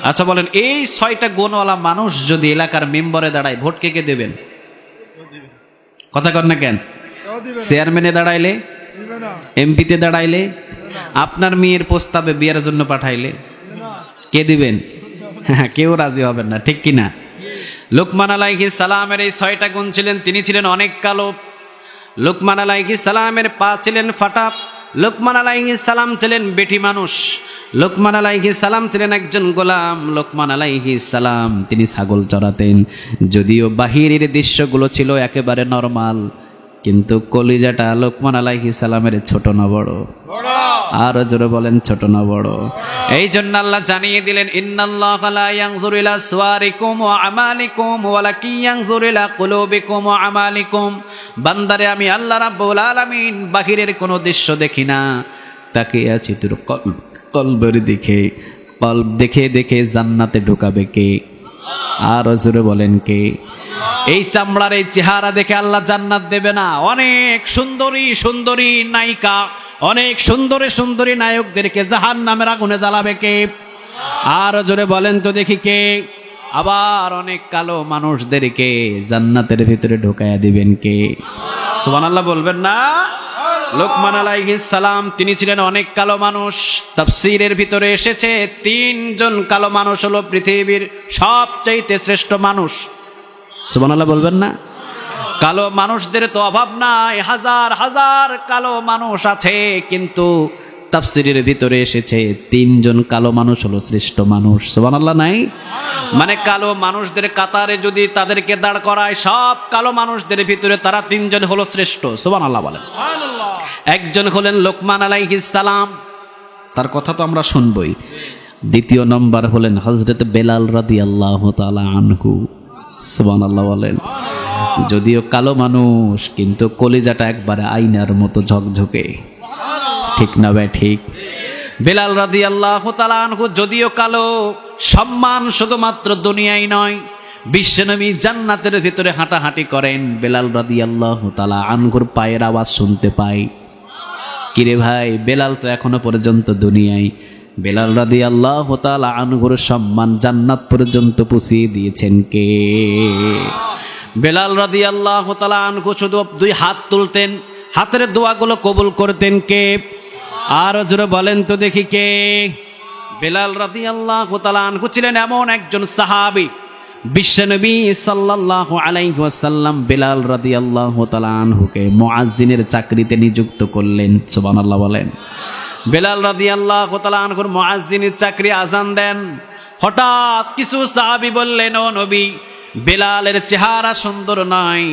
Speaker 1: আচ্ছা বলেন, এই 6টা গুণওয়ালা মানুষ যদি এলাকার মেম্বারে দাঁড়ায় ভোট কে কে দেবেন? কথা কর না কেন? চেয়ারম্যানে দাঁড়াইলে, এমপিতে দাঁড়াইলে, আপনার মেয়ের প্রস্তাবে বিয়ের জন্য পাঠাইলে কে দিবেন? হ্যাঁ, কেউ রাজি হবেন না, ঠিক কিনা? লোকমান আলাইহিস সালামের এই 6টা গুণ ছিলেন। তিনি ছিলেন অনেক কালো। লোকমান আলাইহিস সালামের পা ছিলেন ফাটা। লোকমান আলাইহিস সালাম ছিলেন বেঠি মানুষ। লোকমান আলাইহিস সালাম ছিলেন একজন গোলাম। লোকমান আলাইহিস সালাম তিনি ছাগল চড়াতেন। যদিও বাহিরের দৃশ্যগুলো ছিল একেবারে নরমাল, কিন্তু কলিজাটা লোকমান আলাইহিস সালামের ছোট না বড়? আর জোরে বলেন ছোট না বড়? এই জন্য আল্লাহ জানিয়ে দিলেন, ইন্নাল্লাহা লা ইয়ানজুরু ইলা সুওয়ারিকুম ওয়া আমালিকুম ওয়ালাকিন ইয়ানজুরু ইলা কুলুবিকুম ওয়া আমালিকুম। বান্দারে, আমি আল্লাহ রাব্বুল আলামিন বাহিরের কোনো দৃশ্য দেখি না, তাকে আছি তোর কলবের দিকে। কলব দেখে দেখে জান্নাতে ঢোকাবে কে? আর জোরে বলেন কে? এই চামড়ার এই চেহারা দেখে আল্লাহ জান্নাত দেবে না। অনেক সুন্দরী সুন্দরী নায়িকা, অনেক সুন্দরী সুন্দরী নায়কদেরকে জাহান্নামের আগুনে জ্বালাবে কে? আর জোরে বলেন তো দেখি কে? আবার অনেক কালো মানুষদেরকে জান্নাতের ভিতরে ঢোকায়া দিবেন কে? সুবহানাল্লাহ বলবেন না? লোকমান আলাইহিস সালাম তিনি ছিলেন অনেক কালো মানুষ। তাফসীরের ভিতরে এসেছে 3 জন কালো মানুষ হলো পৃথিবীর সবচাইতে শ্রেষ্ঠ মানুষ। সুবহানাল্লাহ বলবেন না? কালো মানুষদের তো অভাব নাই, হাজার হাজার কালো মানুষ আছে, কিন্তু তাফসীরের ভিতরে এসেছে 3 জন কালো মানুষ হলো শ্রেষ্ঠ মানুষ। সুবহানাল্লাহ নাই? মানে কালো মানুষদের কাতারে যদি তাদেরকে দাঁড় করায়, সব কালো মানুষদের ভিতরে তারা 3 জন হলো শ্রেষ্ঠ। সুবহানাল্লাহ বলেন। একজন হলেন লোকমান আলাইহিস সালাম, তার কথা তো আমরা শুনবই। দ্বিতীয় নম্বর হলেন হযরত বেলাল রাদিয়াল্লাহু তাআলা আনহু। সুবহানাল্লাহ বলেন। যদিও কালো মানুষ, কিন্তু কলিজাটা একবারে আয়নার মতো ঝকঝকে, ঠিক না ভাই? ঠিক। বেলাল রাদিয়াল্লাহু তাআলা আনহু যদিও কালো, সম্মান শুধুমাত্র দুনিয়ায় নয়, বিশ্বনবী জান্নাতের ভিতরে হাঁটাহাঁটি করেন। বেলাল রাদিয়াল্লাহু তাআলা আনহুর পায়ের আওয়াজ শুনতে পাই। কিরে ভাই, বেলাল তো এখনো পর্যন্ত দুনিয়ায়। বেলাল রাদিয়াল্লাহু তাআলা আনহুর সম্মান জান্নাত পর্যন্ত পৌঁছিয়ে দিয়েছেন কে? বেলাল রাদিয়াল্লাহু তাআলা আনহু শুধু 2 হাত তুলতেন, হাতের দোয়াগুলো কবুল করতেন কে? আর জোরে বলেন তো দেখি কে? বেলাল রাদিয়াল্লাহু তাআলা আনহু ছিলেন এমন একজন সাহাবী, বিশ্বনবী সাল্লাল্লাহু আলাইহি ওয়াসাল্লাম বেলাল রাদিয়াল্লাহু তাআলা আনহুকে মুয়াজ্জিনের চাকরিতে নিযুক্ত করলেন। সুবহানাল্লাহ বলেন। বেলাল রাদিয়াল্লাহু তাআলা আনহুর মুয়াজ্জিনের চাকরি, আজান দেন। হঠাৎ কিছু সাহাবী বললেন, ও নবী, বেলালের চেহারা সুন্দর নয়,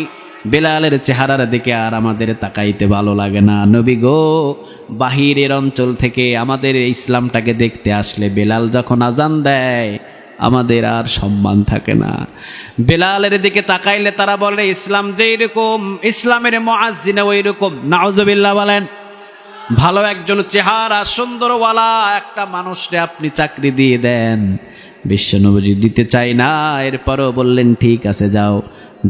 Speaker 1: বেলালের চেহারার দিকে আর আমাদের তাকাইতে ভালো লাগে না। নবী গো, বাহিরের অঞ্চল থেকে আমাদের ইসলামটাকে দেখতে আসলে বেলাল যখন আজান দেয় আমাদের আর সম্মান থাকে না। বেলালের দিকে তাকাইলে তারা বলে ইসলাম যে এরকম, ইসলামের মুয়াজ্জিন ওই রকম। নাউজুবিল্লাহ বলেন। ভালো একজন চেহারা সুন্দরওয়ালা একটা মানুষকে আপনি চাকরি দিয়ে দেন। বিশ্বনবী দিতে চাই না, এরপরও বললেন ঠিক আছে যাও।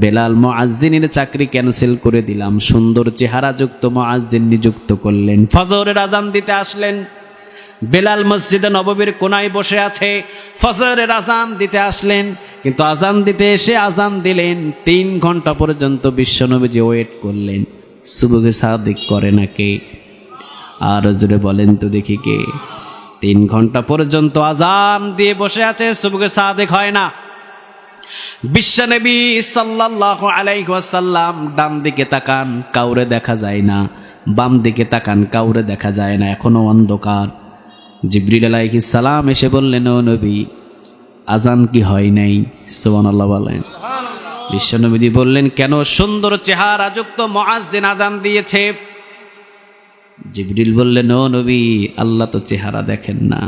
Speaker 1: বেলাল মুয়াজ্জিনের চাকরি ক্যান্সেল করে দিলাম, সুন্দর চেহারাযুক্ত মুয়াজ্জিন নিযুক্ত করলেন। ফজরের আজান দিতে আসলেন, বেলাল মসজিদে নববীর কোনায় বসে আছে, ফজরের আজান দিতে আসলেন, কিন্তু আজান দিতে এসে আজান দিলেন, 3 ঘন্টা পর্যন্ত বিশ্বনবীজি ওয়েট করলেন। সুবহে সাদিক করে না কে? আর জোরে বলেন তো দেখি কে? 3 ঘন্টা পর্যন্ত আজান দিয়ে বসে আছে, সুবহে সাদিক হয় না। বিশ্বনবী সাল্লাল্লাহু আলাইহি ওয়াসাল্লাম ডান দিকে তাকান, কাউরে দেখা যায় না, বাম দিকে তাকান, কাউরে দেখা যায় না, এখনো অন্ধকার। জিবরিল আলাইহিস সালাম এসে বললেন, ও নবী, আজান কি হয় নাই? সুবহানাল্লাহ বলেন। বিশ্বনবীজি বললেন, কেন? সুন্দর চেহারাযুক্ত মুয়াজ্জিন আজান দিয়েছে। জিবরিল বললেন, ও নবী, আল্লাহ তো চেহারা দেখেন না,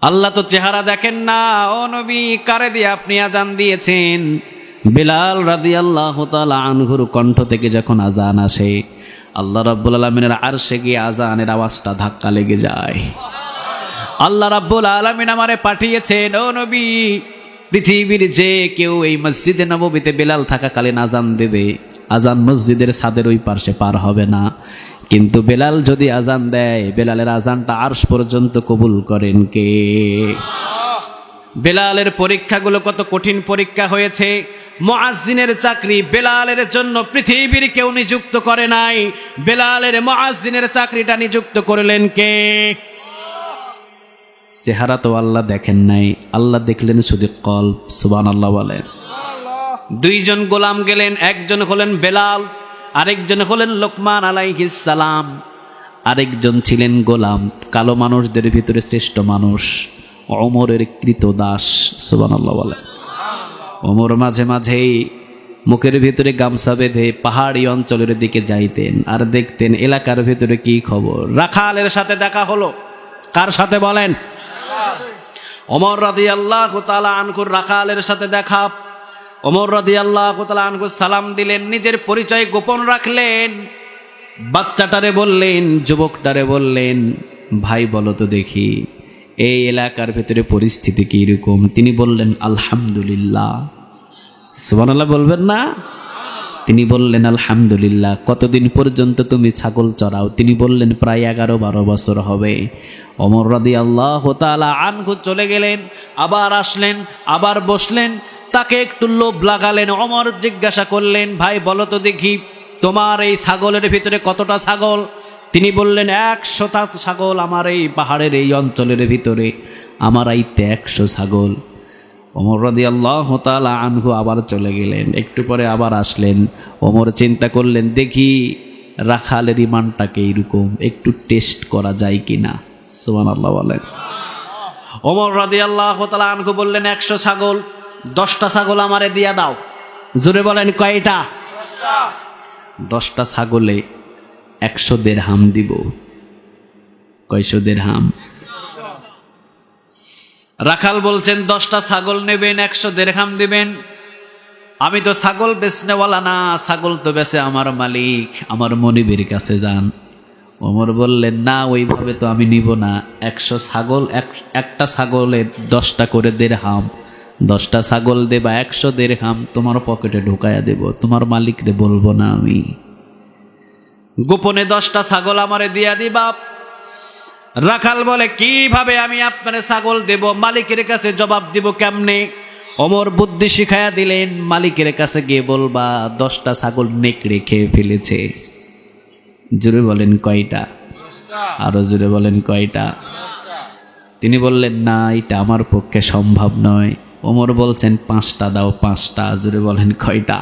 Speaker 1: আল্লাহ তো চেহারা দেখেন না। ও নবী, কারে দিয়ে আপনি আজান দিয়েছেন? বেলাল রাদিয়াল্লাহু তাআলা আনহুর কণ্ঠ থেকে যখন আজান আসে, আল্লাহ রাব্বুল আলামিনের আরশে গিয়ে আজানের আওয়াজটা ধাক্কা লেগে যায়। আল্লাহ রাব্বুল আলামিন আমারে পাঠিয়েছেন, ও নবী, পৃথিবীর যে কেউ এই মসজিদে নববীতে বেলাল থাকাকালীন আজান দেবে, আজান মসজিদের ছাদের ওই পাশে পার হবে না, কিন্তু বেলাল যদি আজান দেয়, বেলালের আজানটা আরশ পর্যন্ত কবুল করেন কে? বেলালের পরীক্ষাগুলো কত কঠিন পরীক্ষা হয়েছে। মুয়াজ্জিনের চাকরি বেলালের জন্য পৃথিবীর কেউ নিযুক্ত করে নাই, বেলালের মুয়াজ্জিনের চাকরিটা নিযুক্ত করলেন কে? চেহারা তো আল্লাহ দেখেন নাই, আল্লাহ দেখলেন শুধু কলব। সুবহানাল্লাহ বলেন। 2 জন গোলাম গেলেন, একজন হলেন বেলাল, আরেকজন হলেন লোকমান আলাইহিস সালাম। আরেকজন ছিলেন গোলাম, কালো মানুষদের ভিতরে শ্রেষ্ঠ মানুষ, ওমরের কৃতদাস। সুবহানাল্লাহ বলেন। ওমর মাঝে মাঝেই মুখের ভিতরে গামছা বেঁধে পাহাড়ি অঞ্চলের দিকে যাইতেন আর দেখতেন এলাকার ভিতরে কি খবর। রাখালের সাথে দেখা হলো। কার সাথে বলেন? ওমর রাদিয়াল্লাহু তাআলা আনহুর রাখালের সাথে দেখা। ওমর রাদিয়াল্লাহু তাআলা আনহু সালাম দিলেন, নিজের পরিচয় গোপন রাখলেন। বাচ্চাটারে বললেন, যুবকটারে বললেন, ভাই বলো তো দেখি এই এলাকার ভেতরে পরিস্থিতি কি রকম? তিনি বললেন, আলহামদুলিল্লাহ। সুবহানাল্লাহ বলবেন না? তিনি বললেন, আলহামদুলিল্লাহ। কতদিন পর্যন্ত তুমি ছাগল চড়াও? তিনি বললেন, প্রায় 11-12 বছর হবে। ওমর রাদিয়াল্লাহু তাআলা আনহু চলে গেলেন, আবার আসলেন, আবার বসলেন, তাকে একটু লোভ লাগালেন। ওমর জিজ্ঞাসা করলেন, ভাই বলো তো দেখি তোমার এই ছাগলের ভিতরে কতটা ছাগল? তিনি বললেন, 100টা ছাগল আমার এই পাহাড়ের এই অঞ্চলের ভিতরে, আমার আইতে 100 ছাগল। ওমর রাদিয়াল্লাহু তাআলা আনহু আবার চলে গেলেন, একটু পরে আবার আসলেন। ওমর চিন্তা করলেন, দেখি রাখালের ইমানটাকে এইরকম একটু টেস্ট করা যায় কিনা। সুবহানাল্লাহ বলেন। ওমর রাদিয়াল্লাহু তাআলা আনহু বললেন, 100 ছাগল, 10টা ছাগল আমারে দিয়া দাও। জোরে বলেন, কয়টা? 10টা ছাগলে 100 দিরহাম দিব। কয়শো দিরহাম? রাখাল বলছেন, 10টা ছাগল নেবেন, 100 দিরহাম দিবেন। আমি তো ছাগল বেচনেওয়ালা না, ছাগল তো বেচে আমার মালিক, আমার মনিবের কাছে যান। ওমর বললেন, না, ওইভাবে তো আমি নিব না। 100 ছাগল, একটা ছাগলে 10টা করে দিরহাম, 10টা ছাগল দেবা, 100 দিরহাম তোমার পকেটে ঢুকাইয়া দেব, তোমার মালিকরে বলবো না আমি। গোপনে 10টা ছাগল আমারে দিয়া দিবা। রাখাল বলে, কিভাবে আমি আপনার ছাগল দেব? মালিকের কাছে জবাব দিব কেমনে? ওমর বুদ্ধি শিখাইয়া দিলেন, মালিকের কাছে গিয়ে বলবা 10টা ছাগল নেকড়ে খেয়ে ফেলেছে। জোরে বলেন, কয়টা? আরো জোরে বলেন, কয়টা? তিনি বললেন, না, এটা আমার পক্ষে সম্ভব নয়। ওমর বলছেন, 5টা দাও, 5টা। জোরে বলেন, কয়টা?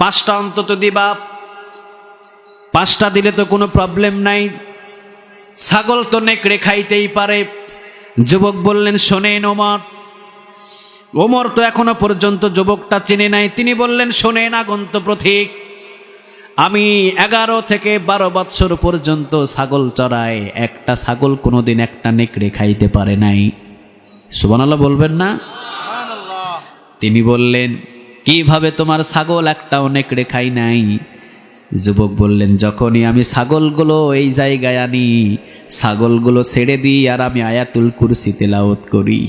Speaker 1: 5টা অন্তত দিবা। 5টা দিলে তো কোনো প্রবলেম নাই, ছাগল তো নেকড়ে খাইতেই পারে। যুবক বললেন, শোনেন ওমর। ওমর তো এখনো পর্যন্ত যুবকটা চেনে নাই। তিনি বললেন, শোনেন আগন্ত পথিক, আমি 11 থেকে 12 বৎসর পর্যন্ত ছাগল চড়াই, একটা ছাগল কোনোদিন একটা নেকড়ে খাইতে পারে নাই। সুবহানাল্লাহ বলবেন না? তিনি বললেন, কিভাবে তোমার ছাগল একটাও নেকড়ে খাই নাই? যুবক বললেন, যখনই আমি ছাগলগুলো এই জায়গায় আনি, ছাগলগুলো ছেড়ে দিই আর আমি আয়াতুল কুরসি তেলাওয়াত করি।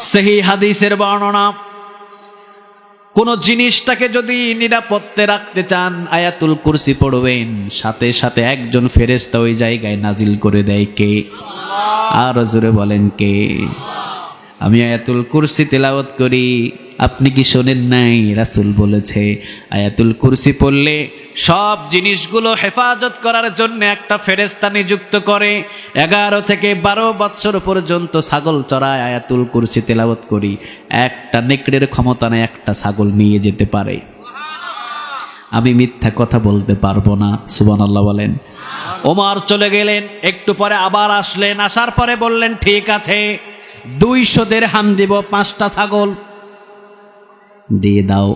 Speaker 1: সহিহ হাদিসের বর্ণনা, কোন জিনিসটাকে যদি নিরাপত্তে রাখতে চান আয়াতুল কুরসি পড়বেন, সাথে সাথে একজন ফেরেশতা ওই জায়গায় নাজিল করে দেয়। কে? আর জোরে বলেন কে? আমি আয়াতুল কুরসি তেলাওয়াত করি, আপনি কি শোনেন নাই? রাসূল বলেছে আয়াতুল কুরসি পড়লে সব জিনিসগুলো হেফাজত করার জন্য একটা ফেরেশতা নিযুক্ত করে। 11 থেকে 12 বছর পর্যন্ত ছাগল চড়ায় আয়াতুল কুরসি তেলাওয়াত করি, একটা নেকড়ের ক্ষমতা নেই একটা ছাগল নিয়ে যেতে পারে। আমি মিথ্যা কথা বলতে পারবো না, সুবহানাল্লাহ বলেন। ওমর চলে গেলেন, একটু পরে আবার আসলেন, আসার পরে বললেন ঠিক আছে 200 দিরহাম দিব, 5টা ছাগল দিয়ে দাও।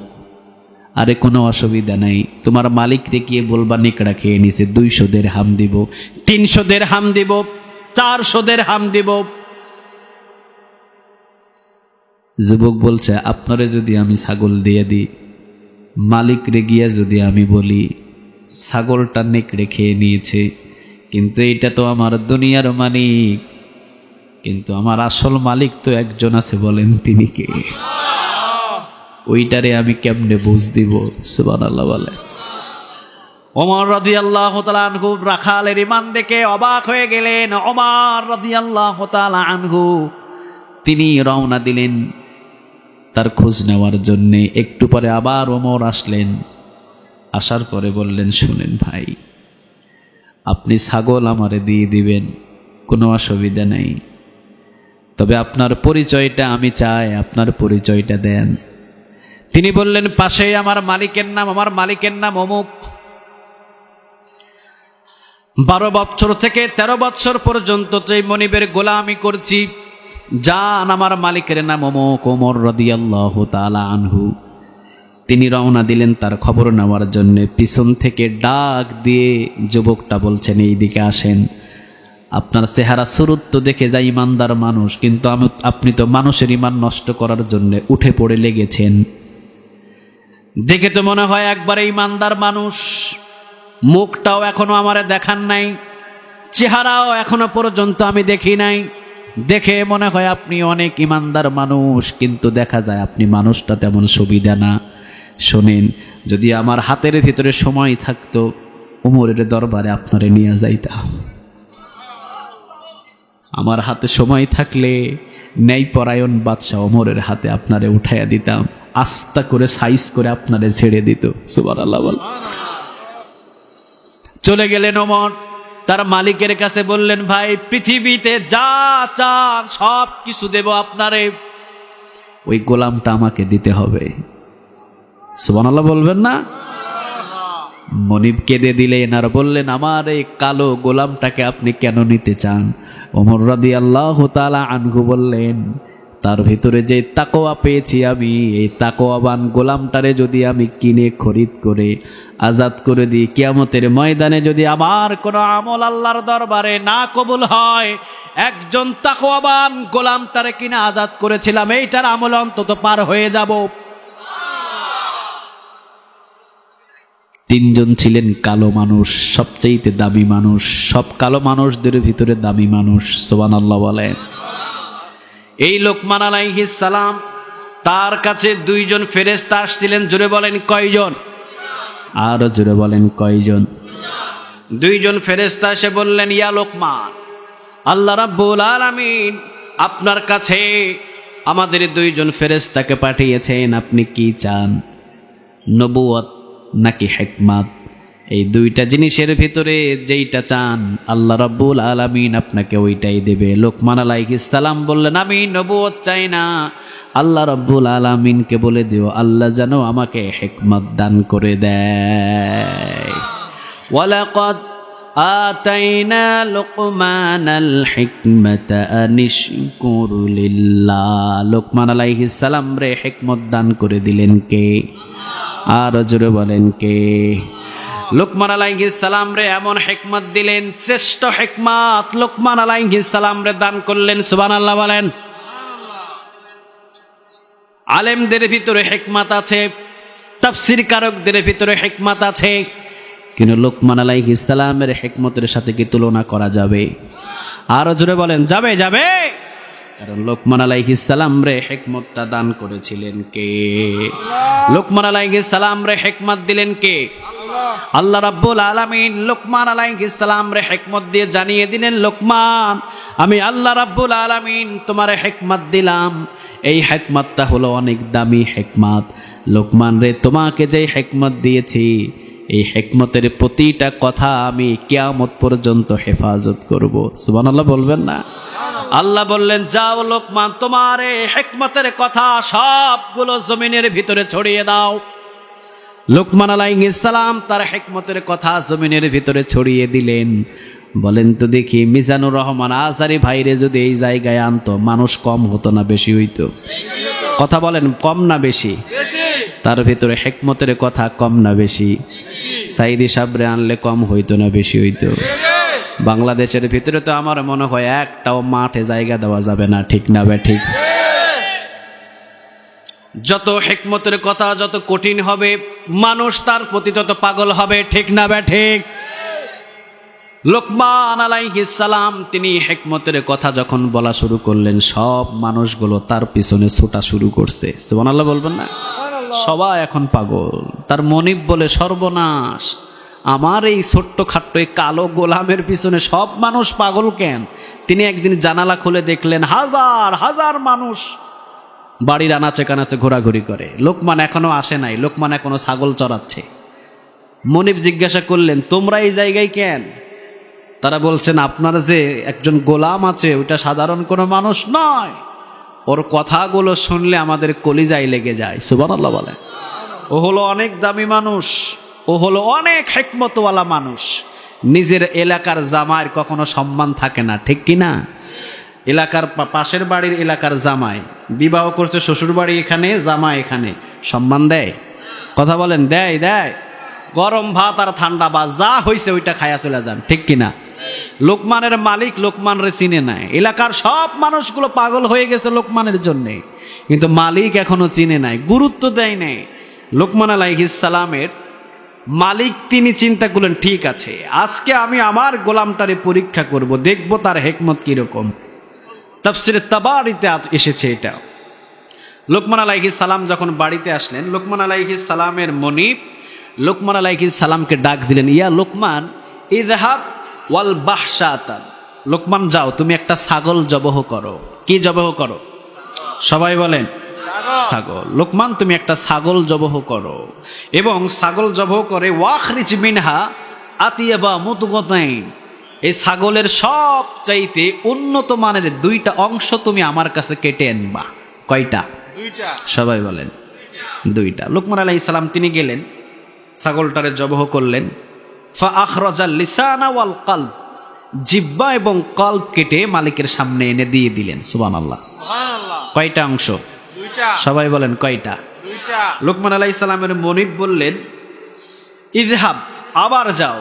Speaker 1: আরে কোনো অসুবিধা নাই, তোমার মালিককে গিয়ে বলবা নেকড়া খেয়ে নিছে, 200 দিরহাম দিব, 300 দিরহাম দিব, 400 দিরহাম দিব। যুবক বলছে আপনারে যদি আমি ছাগল দিয়ে দিই, মালিকরে গিয়া যদি আমি বলি ছাগলটা নেকড়ে খেয়ে নিয়েছে, কিন্তু এটা তো আমার দুনিয়ার মালিক, কিন্তু আমার আসল মালিক তো একজন আছে, বলেন তিনি কে? ওইটারে আমি কেমনে বুঝ দিব? সুবহানাল্লাহ বলে। ওমর রাদিয়াল্লাহু তাআলা আনহু রাখালের ঈমান দেখে অবাক হয়ে গেলেন। ওমর রাদিয়াল্লাহু তাআলা আনহু তিনি রওনা দিলেন তার খোঁজ নেওয়ার জন্যে। একটু পরে আবার ওমর আসলেন, আসার পরে বললেন শুনেন ভাই, আপনি ছাগল আমারে দিয়ে দিবেন, কোনো অসুবিধা নেই, তবে আপনার পরিচয়টা আমি চাই, আপনার পরিচয়টা দেন। তিনি বললেন পাশেই আমার মালিকের নাম, আমার মালিকের নাম অমুক, 12 বছর থেকে 13 বছর পর্যন্ত যে মনিবের গোলামি করছি, জান আমার মালিকের নাম অমুক। ওমর রাদিয়াল্লাহু তাআলা আনহু তিনি রওনা দিলেন তার খবর নেওয়ার জন্য। পিছন থেকে ডাক দিয়ে যুবকটা বলছেন এইদিকে আসেন, আপনার চেহারা সুরত তো দেখে যায় ইমানদার মানুষ, কিন্তু আপনি তো মানুষের ইমান নষ্ট করার জন্য উঠে পড়ে লেগেছেন। দেখে তো মনে হয় একবারে ইমানদার মানুষ, মুখটাও এখনো আমারে দেখান নাই, চেহারাও এখনো পর্যন্ত আমি দেখি নাই, দেখে মনে হয় আপনি অনেক ইমানদার মানুষ, কিন্তু দেখা যায় আপনি মানুষটা তেমন সুবিধা না। শোনেন, যদি আমার হাতের ভিতরে সময় থাকতো ওমরের দরবারে আপনারে নিয়ে যাইতাম, আমার হাতে সময় থাকলে ন্যায়পরায়ণ বাদশাহ ওমরের হাতে আপনারে উঠাইয়া দিতাম, আস্তা করে সাইজ করে আপনারে ছেড়ে দিত। সুবহানাল্লাহ বল। চলে গেলেন ওমর, তার মালিকের কাছে বললেন ভাই পৃথিবীতে যা চান সব কিছু দেব আপনারে, ওই গোলামটা আমাকে দিতে হবে। সুবহানাল্লাহ বলবেন না? মনিব কেঁদে দিলেন আর বললেন আমার এই কালো গোলামটাকে আপনি কেন নিতে চান? ওমর রাদিয়াল্লাহু তাআলা আনহু বললেন তার ভিতরে যে তাকওয়া পেয়েছি আমি, এই তাকওয়াবান গোলামটারে যদি আমি কিনে খরিদ করে আজাদ করে দিই, কিয়ামতের ময়দানে যদি আমার কোনো আমল আল্লাহর দরবারে না কবুল হয়, একজন তাকওয়াবান গোলামটারে কিনে আজাদ করেছিলাম, এইটার আমল অন্তত পার হয়ে যাব। 3 জন ছিলেন কালো মানুষ, সবচেয়ে দামি মানুষ, সব কালো মানুষদের ভিতরে দামি মানুষ। সুবহানাল্লাহ বলেন। এই লোকমান আলাইহিস সালাম, তার কাছে 2 জন ফেরেশতা আসছিলেন। জোরে বলেন কয়জন? আরো জোরে বলেন কয়জন? 2 জন ফেরেশতা এসে বললেন ইয়া লোকমান, আল্লাহ রাব্বুল আলামিন আপনার কাছে আমাদের 2 জন ফেরেশতাকে পাঠিয়েছেন, আপনি কি চান, নবুয়ত নাকি হিকমত? এই 2টা জিনিসের ভিতরে যেইটা চান আল্লাহ রাব্বুল আলামিন আপনাকে ওইটাই দেবে। লোকমান আলাইহিস সালাম বললেন আমি নবুয়ত চাই না, আল্লাহ রাব্বুল আলামিনকে বলে দিও আল্লাহ যেন আমাকে হিকমত দান করে দেয়। ওয়ালাকাদ আতাইনা লুকমানাল হিকমাতা আনিশকুর লিল্লাহ। লোকমান আলাইহিস সালাম রে হিকমত দান করে দিলেন কে? আর জোরে বলেন কে? লোকমান আলাইহিস সালাম রে এমন হিকমত দিলেন, শ্রেষ্ঠ হিকমত লোকমান আলাইহিস সালাম রে দান করলেন। সুবহানাল্লাহ বলেন। আলেমদের ভিতরে হিকমত আছে, তাফসীর কারকদের ভিতরে হিকমত আছে, কিন্তু লোকমান আলাইহিস সালামের হিকমতের সাথে কি তুলনা করা যাবে? আর জোরে বলেন যাবে যাবে? কারণ লোকমান আলাইহিস সালাম রে হিকমতটা দান করেছিলেন কে? লোকমান আলাইহিস সালাম রে হিকমত দিলেন কে? আল্লাহ রাব্বুল আলামিন লোকমান আলাইহিস সালাম রে হিকমত দিয়ে জানিয়ে দিলেন, লোকমান, আমি আল্লাহ রাব্বুল আলামিন তোমারে হিকমত দিলাম। এই হিকমতটা হলো অনেক দামি হিকমত। লোকমান রে, তোমাকে যে হিকমত দিয়েছি, এই হিকমতের প্রতিটা কথা আমি কিয়ামত পর্যন্ত হেফাজত করব। সুবহানাল্লাহ বলবেন না? আল্লাহ বললেন, যাও লোকমান, তোমার এই হিকমতের কথা সবগুলো জমিনের ভিতরে ছড়িয়ে দাও। লোকমান আলাইহিস সালাম তার হিকমতের কথা জমিনের ভিতরে ছড়িয়ে দিলেন। বলেন তো দেখি, মিজানুর রহমান আজারি ভাইরে যদি এই জায়গায় আনতো, মানুষ কম হতো না বেশি হইতো? কথা বলেন, কম না বেশি? তার ভিতরে হিকমতের কথা কম না বেশি? সাইদি সাবরে আনলে কম হইতো না বেশি হইতো? বাংলাদেশের ভিতরে তো আমার মনে হয় একটাও মাঠে জায়গা দেওয়া যাবে না, ঠিক না বে ঠিক? যত হিকমতের কথা যত কঠিন হবে, মানুষ তার প্রতি তত পাগল হবে, ঠিক না বে ঠিক? লোকমান আলাইহিস সালাম তিনি হিকমতের কথা যখন বলা শুরু করলেন, সব মানুষগুলো তার পিছনে ছোটা শুরু করছে। সুবহানাল্লাহ বলবেন না? সবাই এখন পাগল। তার মনিব বলে, সর্বনাশ, আমার এই ছোট্ট খাট্ট এই কালো গোলামের পিছনে সব মানুষ পাগল কেন? তিনি একদিন জানালা খুলে দেখলেন হাজার হাজার মানুষ বাড়ির আনাচে কানাচে ঘোরাঘুরি করে। লোকমান এখনো আসে নাই, লোকমান এখনো ছাগল চড়াচ্ছে। মনিব জিজ্ঞাসা করলেন, তোমরা এই জায়গায় কেন? তারা বলছেন, আপনার যে একজন গোলাম আছে, ওইটা সাধারণ কোনো মানুষ নয়, ওর কথাগুলো শুনলে আমাদের কলিজায় লেগে যায়। সুবহানাল্লাহ বলেন। ও হলো অনেক দামি মানুষ, ও হলো অনেক হিকমতওয়ালা মানুষ। নিজের এলাকার জামাইয়ের কখনো সম্মান থাকে না, ঠিক কিনা? এলাকার পাশের বাড়ির এলাকার জামাই বিবাহ করছে, শ্বশুর বাড়ি এখানে, জামাই এখানে, সম্মান দেয়? কথা বলেন, দেয়? দেয়? গরম ভাত আর ঠান্ডা ভাত যা হয়েছে ওইটা খায়া চলে যান, ঠিক কিনা? লোকমানের মালিক লোকমান রে চিনে নাই। এলাকার সব মানুষগুলো পাগল হয়ে গেছে লোকমানের জন্যে, কিন্তু মালিক এখনো চিনে নাই, গুরুত্ব দেয় নাই। লোকমান আলাইহিস সালামের মালিক তিনি চিন্তা করলেন, ঠিক আছে, আজকে আমি আমার গোলামটারে পরীক্ষা করব, দেখব তার হিকমত কিরকম। তাফসিরে তাবারিতে এসেছে এটা। লোকমান আলাইহিস সালাম যখন বাড়িতে আসলেন, লোকমান আলাইহিস সালামের মনিব লোকমান আলাইহিস সালামকে ডাক দিলেন, ইয়া লোকমান, ইযহাব ওয়াল বাহশাতান। লোকমান, যাও, তুমি একটা ছাগল জবহ করো। কি জবহ করো? সবাই বলেন, ছাগল। লোকমান, তুমি একটা ছাগল জবহ করো এবং ছাগল জবহ করে ওয়াখরিজ মিনহা আতিয়াবা মুদগাতাইন, এই ছাগলের সব চাইতে উন্নত মানের দুইটা অংশ তুমি আমার কাছে কেটে আনবা। কয়টা? দুইটা। সবাই বলেন, দুইটা। লোকমান আলাইহিস সালাম তিনি গেলেন, ছাগলটারে জবহ করলেন। ফা আখরাজাল লিসানা ওয়াল কলব, জিহ্বা এবং কলব কেটে মালিকের সামনে এনে দিয়ে দিলেন। সুবহানাল্লাহ। কয়টা অংশ? দুইটা। সবাই বলেন, কয়টা? দুইটা। লোকমান আলাইহিস সালামের মনিব বললেন, ইযহাব, আবার যাও,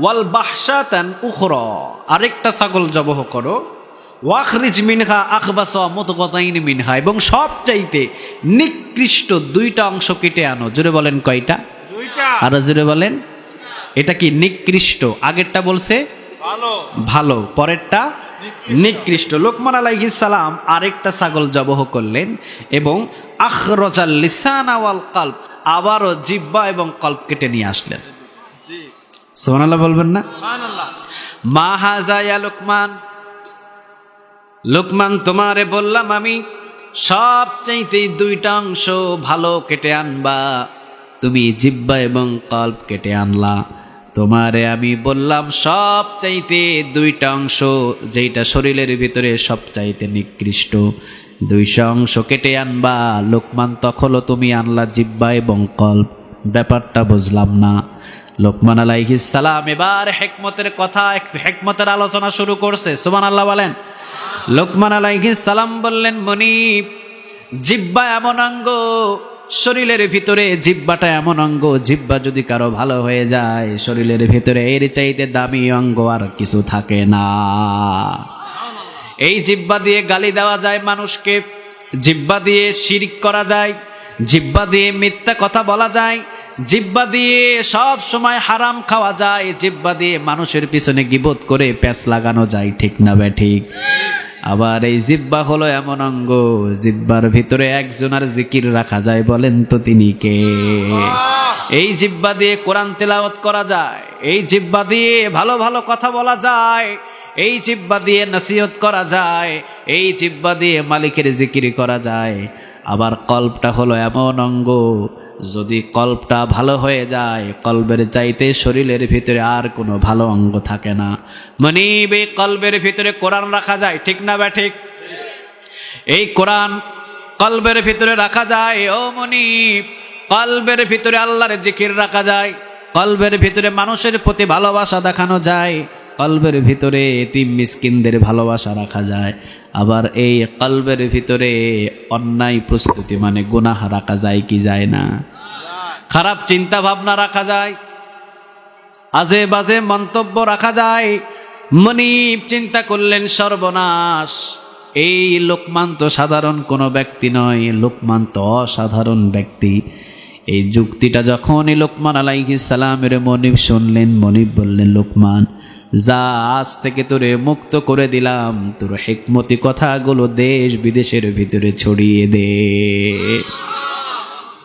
Speaker 1: ওয়াল বাহশাতান উখরা, আরেকটা ছাগল জবহ করো, ওয়াখরিজ মিনহা আখবাসা মুদগাতাইন মিনহা, এবং সব চাইতে নিকৃষ্ট দুইটা অংশ কেটে আনো। জোরে বলেন, কয়টা? দুইটা। আরো জোরে বলেন। এটা কি নিকৃষ্ট? আগেরটা বলছে ভালো, ভালো, পরেরটা নিকৃষ্ট। লোকমান আলাইহিস সালাম আরেকটা ছাগল জবহ করলেন এবং আখরাজাল লিসানা ওয়াল কলব, আবারও জিহ্বা এবং কলব কেটে নিয়ে আসলেন। সুবহানাল্লাহ বলবেন না? সুবহানাল্লাহ। মা হাযা ইয়া লোকমান, লোকমান, তোমারে বললাম আমি সব চাইতে দুইটা অংশ ভালো কেটে আনবা, তুমি জিহ্বা এবং কলব কেটে আনলা। তোমারে আমি বললাম সব চাইতে দুইটা অংশ, যেটা শরীরের ভিতরে সব চাইতে নিকৃষ্ট, দুইটা অংশ কেটে আনবা। লোকমান, তখনও তুমি আনলা জিহ্বা এবং কলব, ব্যাপারটা বুঝলাম না। লোকমান আলাইহিস সালাম এবার হিকমতের কথা, হিকমতের আলোচনা শুরু করছে। সুবহানাল্লাহ বলেন। লোকমান আলাইহিস সালাম বললেন, মনিব, জিহ্বা এমন অঙ্গ, শরীরের ভিতরে জিহ্বাটা এমন অঙ্গ, জিহ্বা যদি কারো ভালো হয়ে যায়, শরীরের ভিতরে এর চাইতে দামি অঙ্গ আর কিছু থাকে না। এই জিহ্বা দিয়ে গালি দেওয়া যায় মানুষকে, জিহ্বা দিয়ে শিরক করা যায়, জিহ্বা দিয়ে মিথ্যা কথা বলা যায়, জিহ্বা দিয়ে সব সময় হারাম খাওয়া যায়, জিহ্বা দিয়ে মানুষের পিছনে গীবত করে প্যাঁচ লাগানো যায়, ঠিক না বে ঠিক? আবার এই জিব্বা হলো এমন অঙ্গ, জিব্বার ভিতরে একজনের জিকির রাখা যায়, বলেন তো তিনি কে? এই জিব্বা দিয়ে কোরআন তেলাওয়াত করা যায়, এই জিব্বা দিয়ে ভালো ভালো কথা বলা যায়, এই জিব্বা দিয়ে নসিহত করা যায়, এই জিব্বা দিয়ে মালিকের জিকির করা যায়। আবার কল্পটা হলো এমন অঙ্গ, যদি কল্পটা ভালো হয়ে যায়, কলবের চাইতে শরীরের ভিতরে আর কোনো ভালো অঙ্গ থাকে না। মনিব, এই কলবের ভিতরে কোরআন রাখা যায়, ঠিক না বা ঠিক? এই কোরআন কলবের ভিতরে রাখা যায়। ও মনিব, কলবের ভিতরে আল্লাহর জিকির রাখা যায়, কলবের ভিতরে মানুষের প্রতি ভালোবাসা দেখানো যায়, কলবের ভিতরে এতিম মিসকিনদের ভালোবাসা রাখা যায়। আবার এই কলবের ভিতরে অন্যায় প্রস্তুতি মানে গুনাহ রাখা যায় কি যায় না? খারাপ চিন্তা ভাবনা রাখা যায়, আজে বাজে মন্তব্য রাখা যায়। মনিব চিন্তা করলেন সর্বনাশ, এই লোকমান তো সাধারণ কোনো ব্যক্তি নয়, লোকমান তো অসাধারণ ব্যক্তি। এই যুক্তিটা যখন লোকমান আলাইহিস সালামের মনিব শুনলেন, মনিব বললেন, লোকমান যা, আজ থেকে তোরে মুক্ত করে দিলাম, তোর হিকমতি কথাগুলো দেশ বিদেশের ভিতরে ছড়িয়ে দে।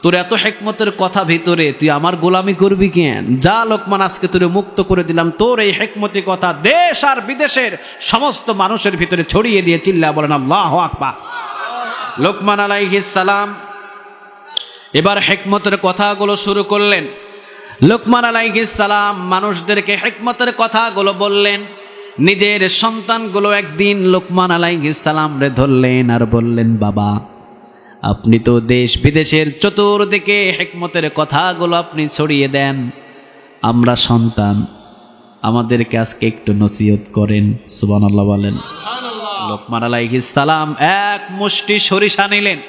Speaker 1: তোর এত হিকমতের কথা ভিতরে, তুই আমার গোলামি করবি কেন? যা লোকমান, আজকে তোরে মুক্ত করে দিলাম, তোর এই হিকমতি কথা দেশ আর বিদেশের সমস্ত মানুষের ভিতরে ছড়িয়ে দিয়ে চিল্লা বলেন আল্লাহু আকবার। লোকমান আলাইহিস সালাম এবার হিকমতের কথাগুলো শুরু করলেন। লোকমান আলাইহিস সালাম মানুষদেরকে হিকমতের কথাগুলো বললেন। নিজের সন্তানগুলো একদিন লোকমান আলাইহিস সালাম রে ধরলেন আর বললেন, বাবা, আপনি তো দেশ বিদেশের চতুর্দিকে হিকমতের কথাগুলো আপনি ছড়িয়ে দেন, আমরা সন্তান, আমাদেরকে আজকে একটু নসিহত করেন। সুবহানাল্লাহ বলেন। লোকমান আলাইহিস সালাম এক মুষ্টি সরিষা নিলেন,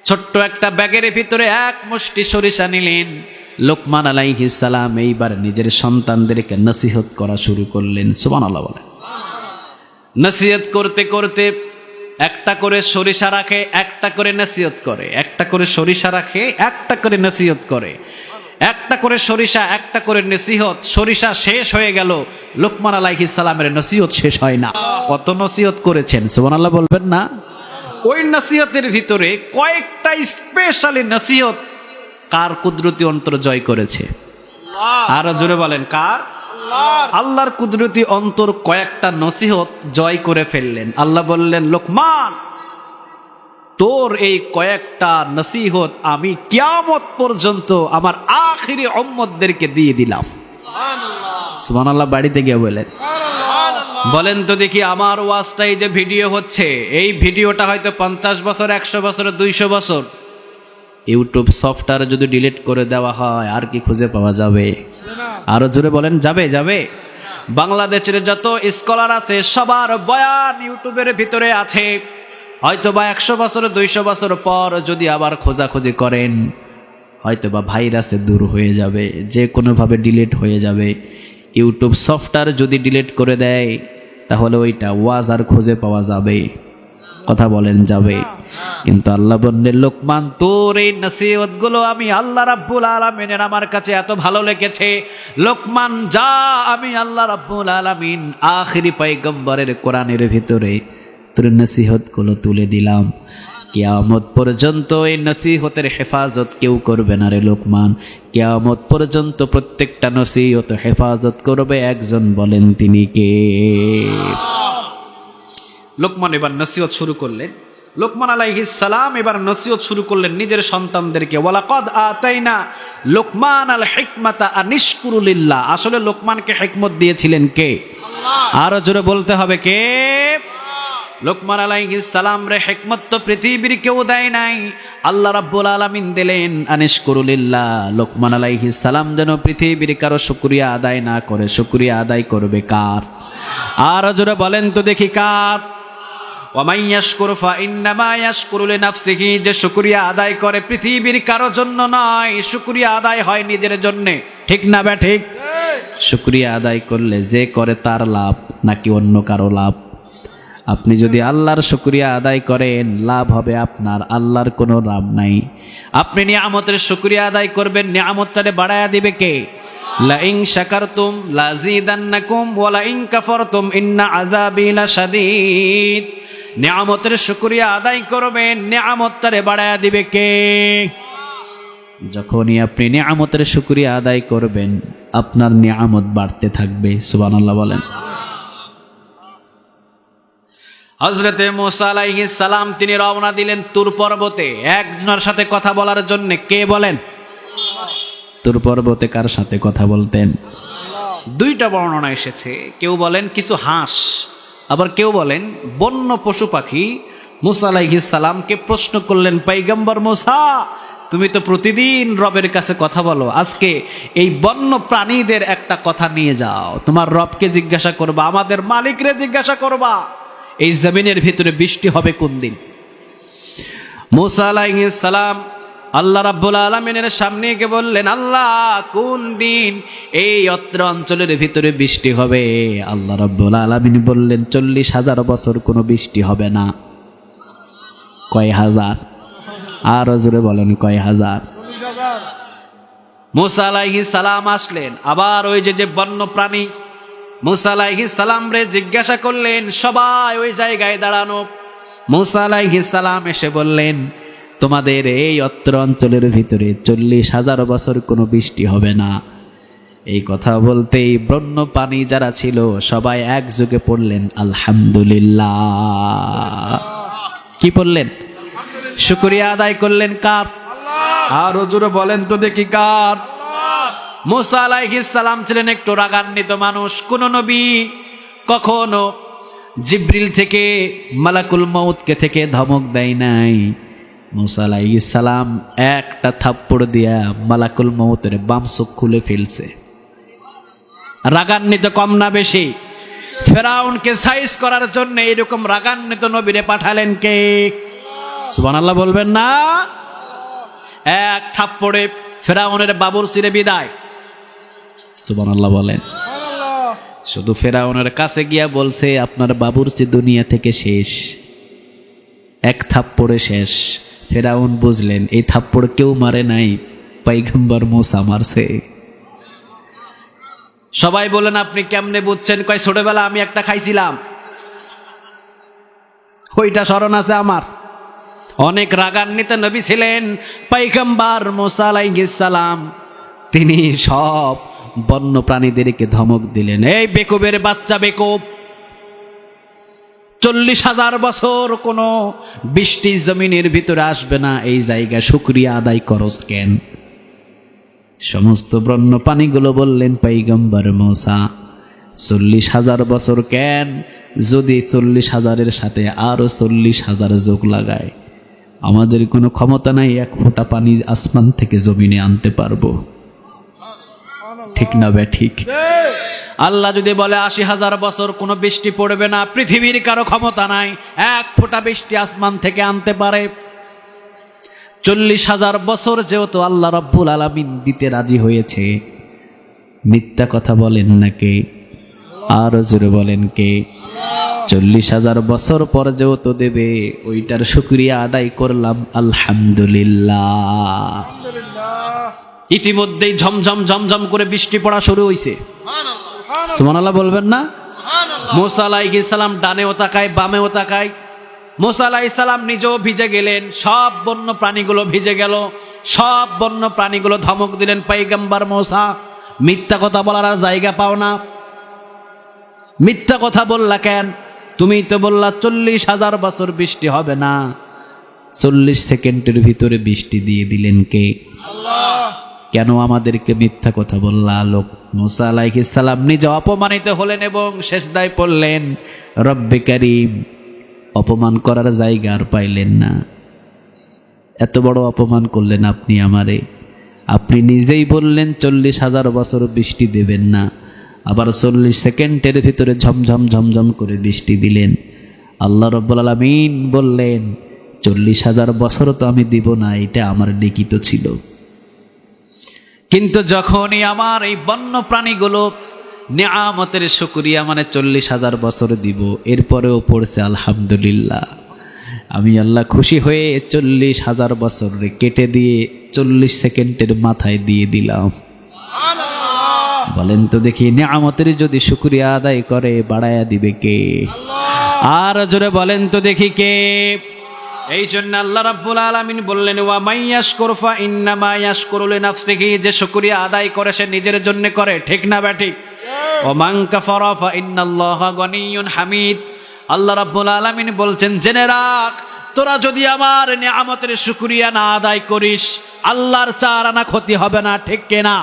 Speaker 1: ছোট্ট একটা ব্যাগের ভিতরে এক মুষ্টি সরিষা নিলেন। লোকমান আলাইহিস সালাম এইবার নিজের সন্তানদেরকে নসিহত করা শুরু করলেন। সুবহানাল্লাহ বলেন। নসিহত করতে করতে একটা করে সরিষা রাখে, একটা করে নসিহত করে, একটা করে সরিষা রাখে, একটা করে নসিহত করে, একটা করে সরিষা, একটা করে নসিহত। সরিষা শেষ হয়ে গেল, লোকমান আলাইহিস সালামের নসিহত শেষ হয় না। কত নসিহত করেছেন, সুবহানাল্লাহ বলবেন না? ওই নসিহতের ভিতরে কয়েকটা স্পেশালি নসিহত কার কুদরতি অন্তর জয় করেছে? আরো জোরে বলেন, কার? আল্লাহর কুদরতি অন্তর কয়েকটা নসিহত জয় করে ফেললেন। আল্লাহ বললেন, লোকমান, তোর এই কয়েকটা নসিহত আমি কিয়ামত পর্যন্ত আমার আখিরি উম্মতদেরকে দিয়ে দিলাম। সুবহানাল্লাহ বাড়িতে গিয়ে বলেন। বলেন তো দেখি, আমার ওয়াজটা এই যে ভিডিও হচ্ছে, এই ভিডিওটা হয়তো 50 বছর, 100 বছর, 200 বছর ইউটিউব সফটওয়্যার যদি ডিলিট করে দেওয়া হয়, আর কি খুঁজে পাওয়া যাবে? আরো জোরে বলেন, যাবে? যাবে। বাংলাদেশের যত স্কলার আছে সবার বয়ান ইউটিউবের ভিতরে আছে। হয়তোবা 100 বছর, 200 বছর পর যদি আবার খোঁজাখুঁজি করেন, হয়তোবা ভাইরাসে দূর হয়ে যাবে, যে কোনোভাবে ডিলিট হয়ে যাবে। ইউটিউব সফটওয়্যার যদি ডিলিট করে দেয়, তাহলে ওইটা ওয়াজ আর খুঁজে পাওয়া যাবে? কথা বলেন, যাবে। কিন্তু আল্লাহ বললেন, লোকমান, তোর এই নসিহতগুলো আমি আল্লাহ রাব্বুল আলামিনের আমার কাছে এত ভালো লেগেছে। লোকমান, যা, আমি আল্লাহ রাব্বুল আলামিন আখিরি পয়গম্বরের কোরআনের ভিতরে তোর নসিহতগুলো তুলে দিলাম। কিয়ামত পর্যন্ত এই নসিহতের হেফাজত কেউ করবে না রে লোকমান। কিয়ামত পর্যন্ত প্রত্যেকটা নসিহত হেফাজত করবে একজন, বলেন তিনি কে? লোকমান এবার নসিহত শুরু করলেন। লোকমান আলাইহিস সালাম এবার নসিহত শুরু করলেন নিজের সন্তানদেরকে। ওয়ালাকাদ আতাইনা লোকমান আল হিকমাতা আনিশকুরু লিল্লাহ। আসলে লোকমানকে হিকমত দিয়েছিলেন কে? আরো জোরে বলতে হবে, কে? লোকমান আলাইহিস সালাম রে হিকমত তো পৃথিবীর কেউ দেয় নাই, আল্লাহ রাব্বুল আলামিন দিলেন। আনিশকুরু লিল্লাহ। লোকমান আলাইহিস সালাম যেন পৃথিবীর কারো শুকরিয়া আদায় না করে, শুকরিয়া আদায় করবে কার? আর জোরে বলেন তো দেখি, কার? ওয়ামাই ইয়াশকুরু ফাইন্নামা ইয়াশকুরু লিনাফসিহি। যে শুকরিয়া আদায় করে পৃথিবীর কারো জন্য নয়, শুকরিয়া আদায় হয় নিজের জন্য, ঠিক না বে ঠিক? শুকরিয়া আদায় করলে যে করে তার লাভ নাকি অন্য কারো লাভ? আপনি যদি আল্লাহর শুকরিয়া আদায় করেন, লাভ হবে আপনার, আল্লাহর কোনো লাভ নাই। আপনি নিয়ামতের শুকরিয়া আদায় করবেন, নিয়ামতটারে বাড়ায়া দিবে কে? লা ইন শাকারতুম লাযীদান্নাকুম ওয়া লা ইন কাফারতুম ইন্না আযাবি লাশাদীদ। নিয়ামতের শুকরিয়া আদায় করবেন, নিয়ামতটারে বাড়ায়া দিবে কে? যখনই আপনি নিয়ামতের শুকরিয়া আদায় করবেন, আপনার নিয়ামত বাড়তে থাকবে। সুবহানাল্লাহ বলেন। হযরতে মূসা আলাইহিস সালাম তিনি রওনা দিলেন তুর পর্বতে একজনের সাথে কথা বলার জন্য। কে বলেন? তুর পর্বতে কার সাথে কথা বলতেন? দুইটা বর্ণনা এসেছে। কেউ বলেন কিছু হাঁস, আবার কেউ বলেন বন্য পশু পাখি মূসা আলাইহিস সালামকে প্রশ্ন করলেন, পয়গম্বর মূসা, তুমি তো প্রতিদিন রবের কাছে কথা বলো, আজকে এই বন্য প্রাণীদের একটা কথা নিয়ে যাও, তোমার রবকে জিজ্ঞাসা করবা, আমাদের মালিকরে জিজ্ঞাসা করবা, এই জমিনের ভিতরে বৃষ্টি হবে কোন দিন। মূসা আলাইহিস সালাম আল্লাহ রাব্বুল আলামিনের সামনে গিয়ে বললেন, আল্লাহ কোন দিন এই অত্র অঞ্চলের ভিতরে বৃষ্টি হবে? আল্লাহ রাব্বুল আলামিন বললেন, 40,000 বছর কোনো বৃষ্টি হবে না। কয় হাজার? আর জোরে বলেন, কয় হাজার?
Speaker 2: 40,000।
Speaker 1: মূসা আলাইহিস সালাম আসলেন, আবার ওই যে বন্য প্রাণী মূসা আলাইহিস সালাম রে জিজ্ঞাসা করলেন, সবাই ওই জায়গায় দাঁড়ানো। মূসা আলাইহিস সালাম এসে বললেন, তোমাদের এই অত্র অঞ্চলের ভিতরে 40,000 বছর কোনো বৃষ্টি হবে না। এই কথা বলতেই বন্য প্রাণী যারা ছিল সবাই একযোগে পড়লেন আলহামদুলিল্লাহ। কি পড়লেন? শুকরিয়া আদায় করলেন কার? আর জোরে বলেন তো দেখি কার? মূসা আলাইহিস সালাম ছিলেন একটু রাগান্বিত মানুষ। কোন নবী কখনো জিবরিল থেকে, মালাকুল মউতকে থেকে ধমক দেয় নাই। মূসা আলাইহিস সালাম একটা থাপ্পড় দিয়া মালাকুল মউতের বাম চোখ খুলে ফেলছে। রাগান্বিত কম না বেশি? ফেরাউনকে সাইজ করার জন্য এরকম রাগান্বিত নবীরে পাঠালেন কে? সুবহানাল্লাহ বলবেন না? এক থাপ্পড়ে ফেরাউনের বাবুরচিরে বিদায়। সুবহানাল্লাহ বলেন। শুধু ফেরাউনের কাছে গিয়া বলছে, আপনার বাবুরচি দুনিয়া থেকে শেষ, এক থাপ্পড়ে শেষ। ফেরাউন বুঝলেন এই থাপ্পড় কেউ মারে নাই, পয়গম্বর মূসা মারছে। সবাই বলেন, আপনি কেমনে বুঝছেন? কয় ছোটবেলা আমি একটা খাইছিলাম, ওইটা স্মরণ আছে আমার। অনেক রাগান্বিত নবী ছিলেন পয়গম্বর মূসা আলাইহিস সালাম। তিনি সব বন্য প্রাণীদেরকে ধমক দিলেন, এই বেকুবের বাচ্চা বেকুব, 40,000 বছর কোনো বৃষ্টি জমিনের ভিতরে আসবে না, এই জায়গায় শুকরিয়া আদায় করস কেন? সমস্ত বন্য প্রাণীগুলো বললেন, পয়গম্বর মূসা 40,000 বছর কেন, যদি 40,000-এর সাথে আরো 40,000 যোগ লাগায়, আমাদের কোনো ক্ষমতা নাই এক ফোঁটা পানি আসমান থেকে জমিনে আনতে পারবো। ঠিক না বে ঠিক? আল্লাহ যদি বলে 80,000 বছর কোনো বৃষ্টি পড়বে না, পৃথিবীর কারো ক্ষমতা নাই এক ফোঁটা বৃষ্টি আসমান থেকে আনতে পারে। 40,000 বছর যেহেতু আল্লাহ রাব্বুল আলামিন দিতে রাজি হয়েছে, মিথ্যা কথা বলেন না কে? আর জোরে বলেন কে? 40,000 বছর পর যেহেতু দেবে, ওইটার শুকরিয়া আদায় করলাম আলহামদুলিল্লাহ। ইতিমধ্যেই ঝমঝম ঝমঝম করে বৃষ্টি পড়া শুরু হয়েছে। সুবহানাল্লাহ বলবেন না? মূসা আলাইহিস সালাম ডানেও তাকায়, বামেও তাকায়। মূসা আলাইহিস সালাম নিজেও ভিজে গেলেন, সব বন্য প্রাণীগুলো ভিজে গেল। সব বন্য প্রাণীগুলো ধমক দিলেন, পয়গম্বর মূসা মিথ্যা কথা বলার আর জায়গা পাও না, মিথ্যা কথা বললা কেন? তুমি তো বললা 40,000 বছর বৃষ্টি হবে না, 40 সেকেন্ডের ভিতরে বৃষ্টি দিয়ে দিলেন কে? আল্লাহ। কেন আমাদেরকে মিথ্যা কথা বললা? লোক মূসা আলাইহিস সালাম নিজে অপমানিত হলেন এবং সিজদায় পড়লেন, রব্বে কারীম। অপমান করার জায়গা আর পাইলেন না। এত বড় অপমান করলেন আপনি আমারে। আপনি নিজেই বললেন 40,000 বছর বৃষ্টি দেবেন না, আবার 40 সেকেন্ডের ভিতরে ঝমঝম ঝমঝম করে বৃষ্টি দিলেন। আল্লাহ রাব্বুল আলামিন বললেন, 40,000 বছর তো আমি দিব না, এটা আমার লিখিত ছিল। কিন্তু যখনই আমার এই বন্য প্রাণীগুলো নিয়ামতের শুকরিয়া মানে 40,000 বছর দিব, এরপরেও পড়ছে আলহামদুলিল্লাহ। আমি আল্লাহ খুশি হয়ে 40,000 বছর কেটে দিয়ে 40 সেকেন্ডের মাথায় দিয়ে দিলাম। বলেন তো দেখি, নিয়ামতের যদি শুকরিয়া আদায় করে বাড়ায়া দিবে কে? আর জোরে বলেন তো দেখি কে? এই জন্য আল্লাহ রাব্বুল আলামিন বললেন, ওয়া মাইয়াশকুর ফা ইন্নামা ইয়াশকুরু লিনাফসিহি, যে শুকরিয়া আদায় করে সে নিজের জন্য করে, ঠিক না ব্যাঠিক? ওয়া মান কাফারা ফা ইন্নাল্লাহা গনিয়্যুন হামিদ। আল্লাহ রাব্বুল আলামিন বলছেন, জেনে রাখ, তোরা যদি আমার নিয়ামতের শুকরিয়া না আদায় করিস, আল্লাহর 4 আনা ক্ষতি হবে না, ঠিক কিনা?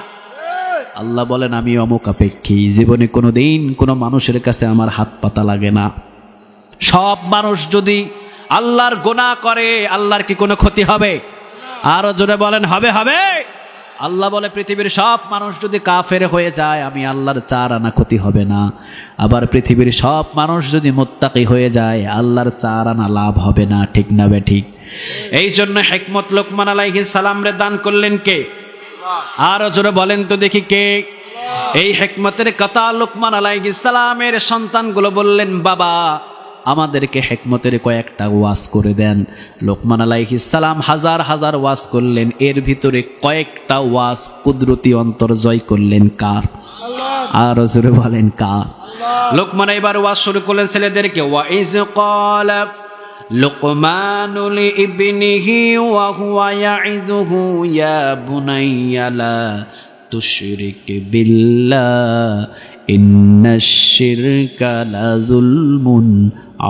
Speaker 1: আল্লাহ বলেন, আমি অমুখাপেক্ষী, জীবনে কোনোদিন কোনো মানুষের কাছে আমার হাত পাতা লাগে না। সব মানুষ যদি আল্লাহর গুনাহ করে, আল্লাহর কি কোনো ক্ষতি হবে? আরো জোরে বলেন, হবে হবে। আল্লাহ বলে, পৃথিবীর সব মানুষ যদি কাফের হয়ে যায়, আমি আল্লাহর 4 আনা ক্ষতি হবে না। আবার পৃথিবীর সব মানুষ যদি মুত্তাকি হয়ে যায়, আল্লাহর 4 আনা লাভ হবে না, ঠিক না বে ঠিক? এই জন্য হিকমত লোকমান আলাইহিস সালাম রে দান করলেন কে? আরো জোরে বলেন তো দেখি কে? এই হিকমতের কথা লোকমান আলাইহিস সালামের সন্তানগুলো বললেন, বাবা আমাদেরকে হিকমতের কয়েকটা ওয়াজ করে দেন। লোকমান আলাইহিস সালাম হাজার হাজার ওয়াজ করলেন, এর ভিতরে কয়েকটা ওয়াজ কুদরতি অন্তর জয় করলেন কার? আর জোরে বলেন কার? লোকমান এবার ওয়াজ শুরু করলেন ছেলেদেরকে, ওয়া ইজ ক্বালা লুকমানু লিইবনিহি ওয়া হুয়া ইয়াইযুহু ইয়া বুনাইয়া লা তুশরিক বিল্লাহ ইন্নাশ শিরকা লাযুলমুন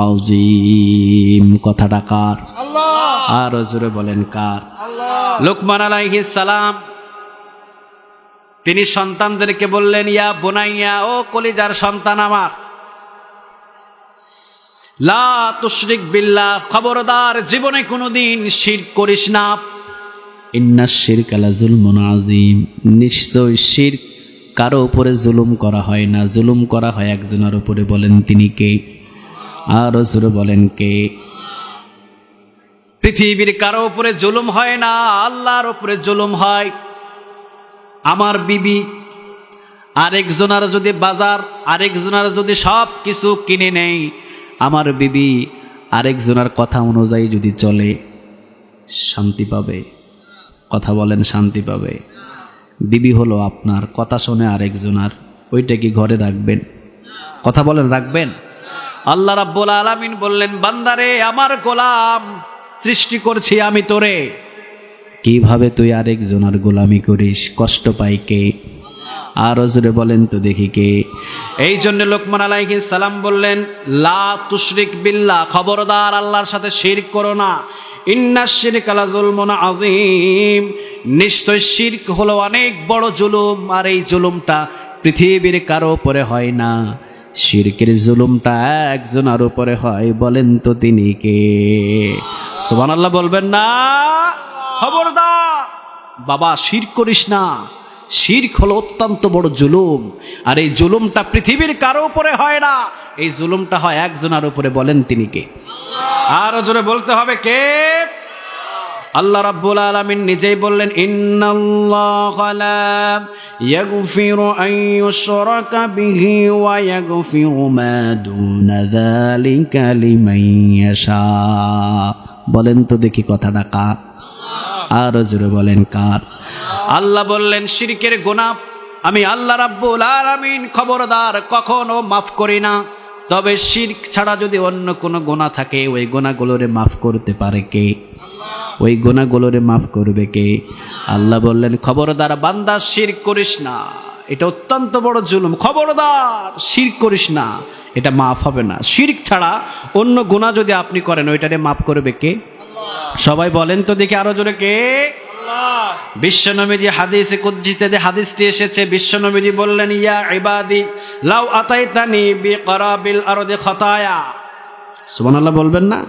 Speaker 1: আযীম। কথাটা কার? আল্লাহ। আর জোরে বলেন কার? আল্লাহ। লোকমান আলাইহিস সালাম তিনি সন্তানদেরকে বললেন, ইয়া বুনাইয়া, ও কলিজার সন্তান আমার, লা তুশরিক বিল্লাহ, খবরদার জীবনে কোনোদিন শিরক করিস না। ইন্নাশ শিরকা লাযুলমুন আযীম, নিশ্চয় শিরক কারো উপরে জুলুম করা হয় না, জুলুম করা হয় একজনের উপরে। বলেন তিনি কে? আর জোরে বলেন কে? পৃথিবীর কারো উপরে জুলুম হয় না, আল্লাহর উপরে জুলুম হয়। আমার বিবি আরেকজনের যদি বাজার, আরেকজনের যদি সব কিছু কিনে নেয়, আমার বিবি আরেকজনের কথা অনুযায়ী যদি চলে, শান্তি পাবে? কথা বলেন, শান্তি পাবে? বিবি হলো আপনার, কথা শুনে আরেকজনের, ওইটা কি ঘরে রাখবেন? কথা বলেন, রাখবেন? আল্লাহ রাব্বুল আলামিন বললেন, বান্দারে আমার গোলাম সৃষ্টি করছি আমি তোরে, কিভাবে তুই আরেকজনের গোলামি করিস? কষ্ট পাই কে? আর জোরে বলেন তো দেখি কে? এই জন্য লোকমান আলাইহিস সালাম বললেন, লা তুশরিক বিল্লাহ, খবরদার আল্লাহর সাথে শিরক করো না। ইন্নাশ শিরকা লাযুলমুন আযীম, নিশ্চয় শিরক হলো অনেক বড় জুলুম, আর এই জুলুমটা পৃথিবীর কারো উপরে হয় না। শিরকের জুলুমটা একজনের উপরে হয়। বলেন তো তিনি কে? সুবহানাল্লাহ বলবেন না? খবরদার বাবা, শিরক করিস না। শিরক হলো অত্যন্ত বড় জুলুম, আর এই জুলুমটা পৃথিবীর কারো উপরে হয় না, এই জুলুমটা হয় একজনের উপরে। বলেন তিনি কে? আরো জোরে বলতে হবে কে? আল্লাহ রাব্বুল আলামিন নিজেই বললেন, ইন্নাল্লাহা লা ইয়াগফিরু আন ইউশরাকা বিহি ওয়া ইয়াগফিরু মা দুনা যালিকা লিমান ইয়াশা। বলেন তো দেখি কথাটা কার? আর জোরে বলেন কার? আল্লাহ বললেন, শিরকের গুনাহ আমি আল্লাহ রাব্বুল আলামিন খবরদার কখনো মাফ করি না। তবে শিরক ছাড়া যদি অন্য কোনো গুনাহ থাকে, ওই গুনাহগুলোরে মাফ করতে পারে কে? ওই গুনাহগুলোরে মাফ করবে কে? আল্লাহ বললেন, খবরদার বান্দা শিরক করিস না, এটা অত্যন্ত বড় জুলুম। খবরদার শিরক করিস না, এটা মাফ হবে না। শিরক ছাড়া অন্য গুনাহ যদি আপনি করেন, ওইটারে মাফ করবে কে? সবাই বলেন তো দেখি আরো জোরে কে? বিশ্বনবীজি হাদিসে কুদসিতে হাদিসটি এসেছে, বিশ্বনবীজি বললেন, ইয়া ইবাদি লাউ আতাইতানি বিকরাবিল আরদি খাতায়া। সুবহানাল্লাহ বলবেন না?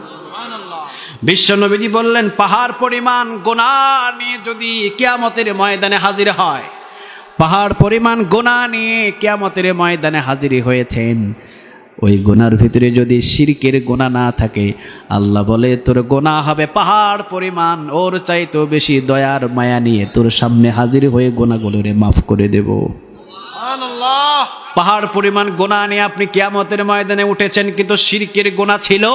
Speaker 1: বিশ্বনবীজি বললেন, পাহাড় পরিমাণ গুনাহ নিয়ে যদি কিয়ামতের ময়দানে হাজির হয়, পাহাড় পরিমাণ গুনাহ নিয়ে কিয়ামতের ময়দানে হাজির হয়েছেন, ওই গুনার ভিতরে যদি শিরকের গুনাহ না থাকে, আল্লাহ বলে তোর গুনাহ হবে পাহাড় পরিমাণ, ওর চাইতেও বেশি দয়ার মায়া নিয়ে তোর সামনে হাজির হয়ে গুনাহগুলোরে মাফ করে দেব।
Speaker 2: সুবহানাল্লাহ।
Speaker 1: পাহাড় পরিমাণ গুনাহ নিয়ে আপনি কিয়ামতের ময়দানে উঠেছেন, কিন্তু শিরকের গুনাহ ছিল,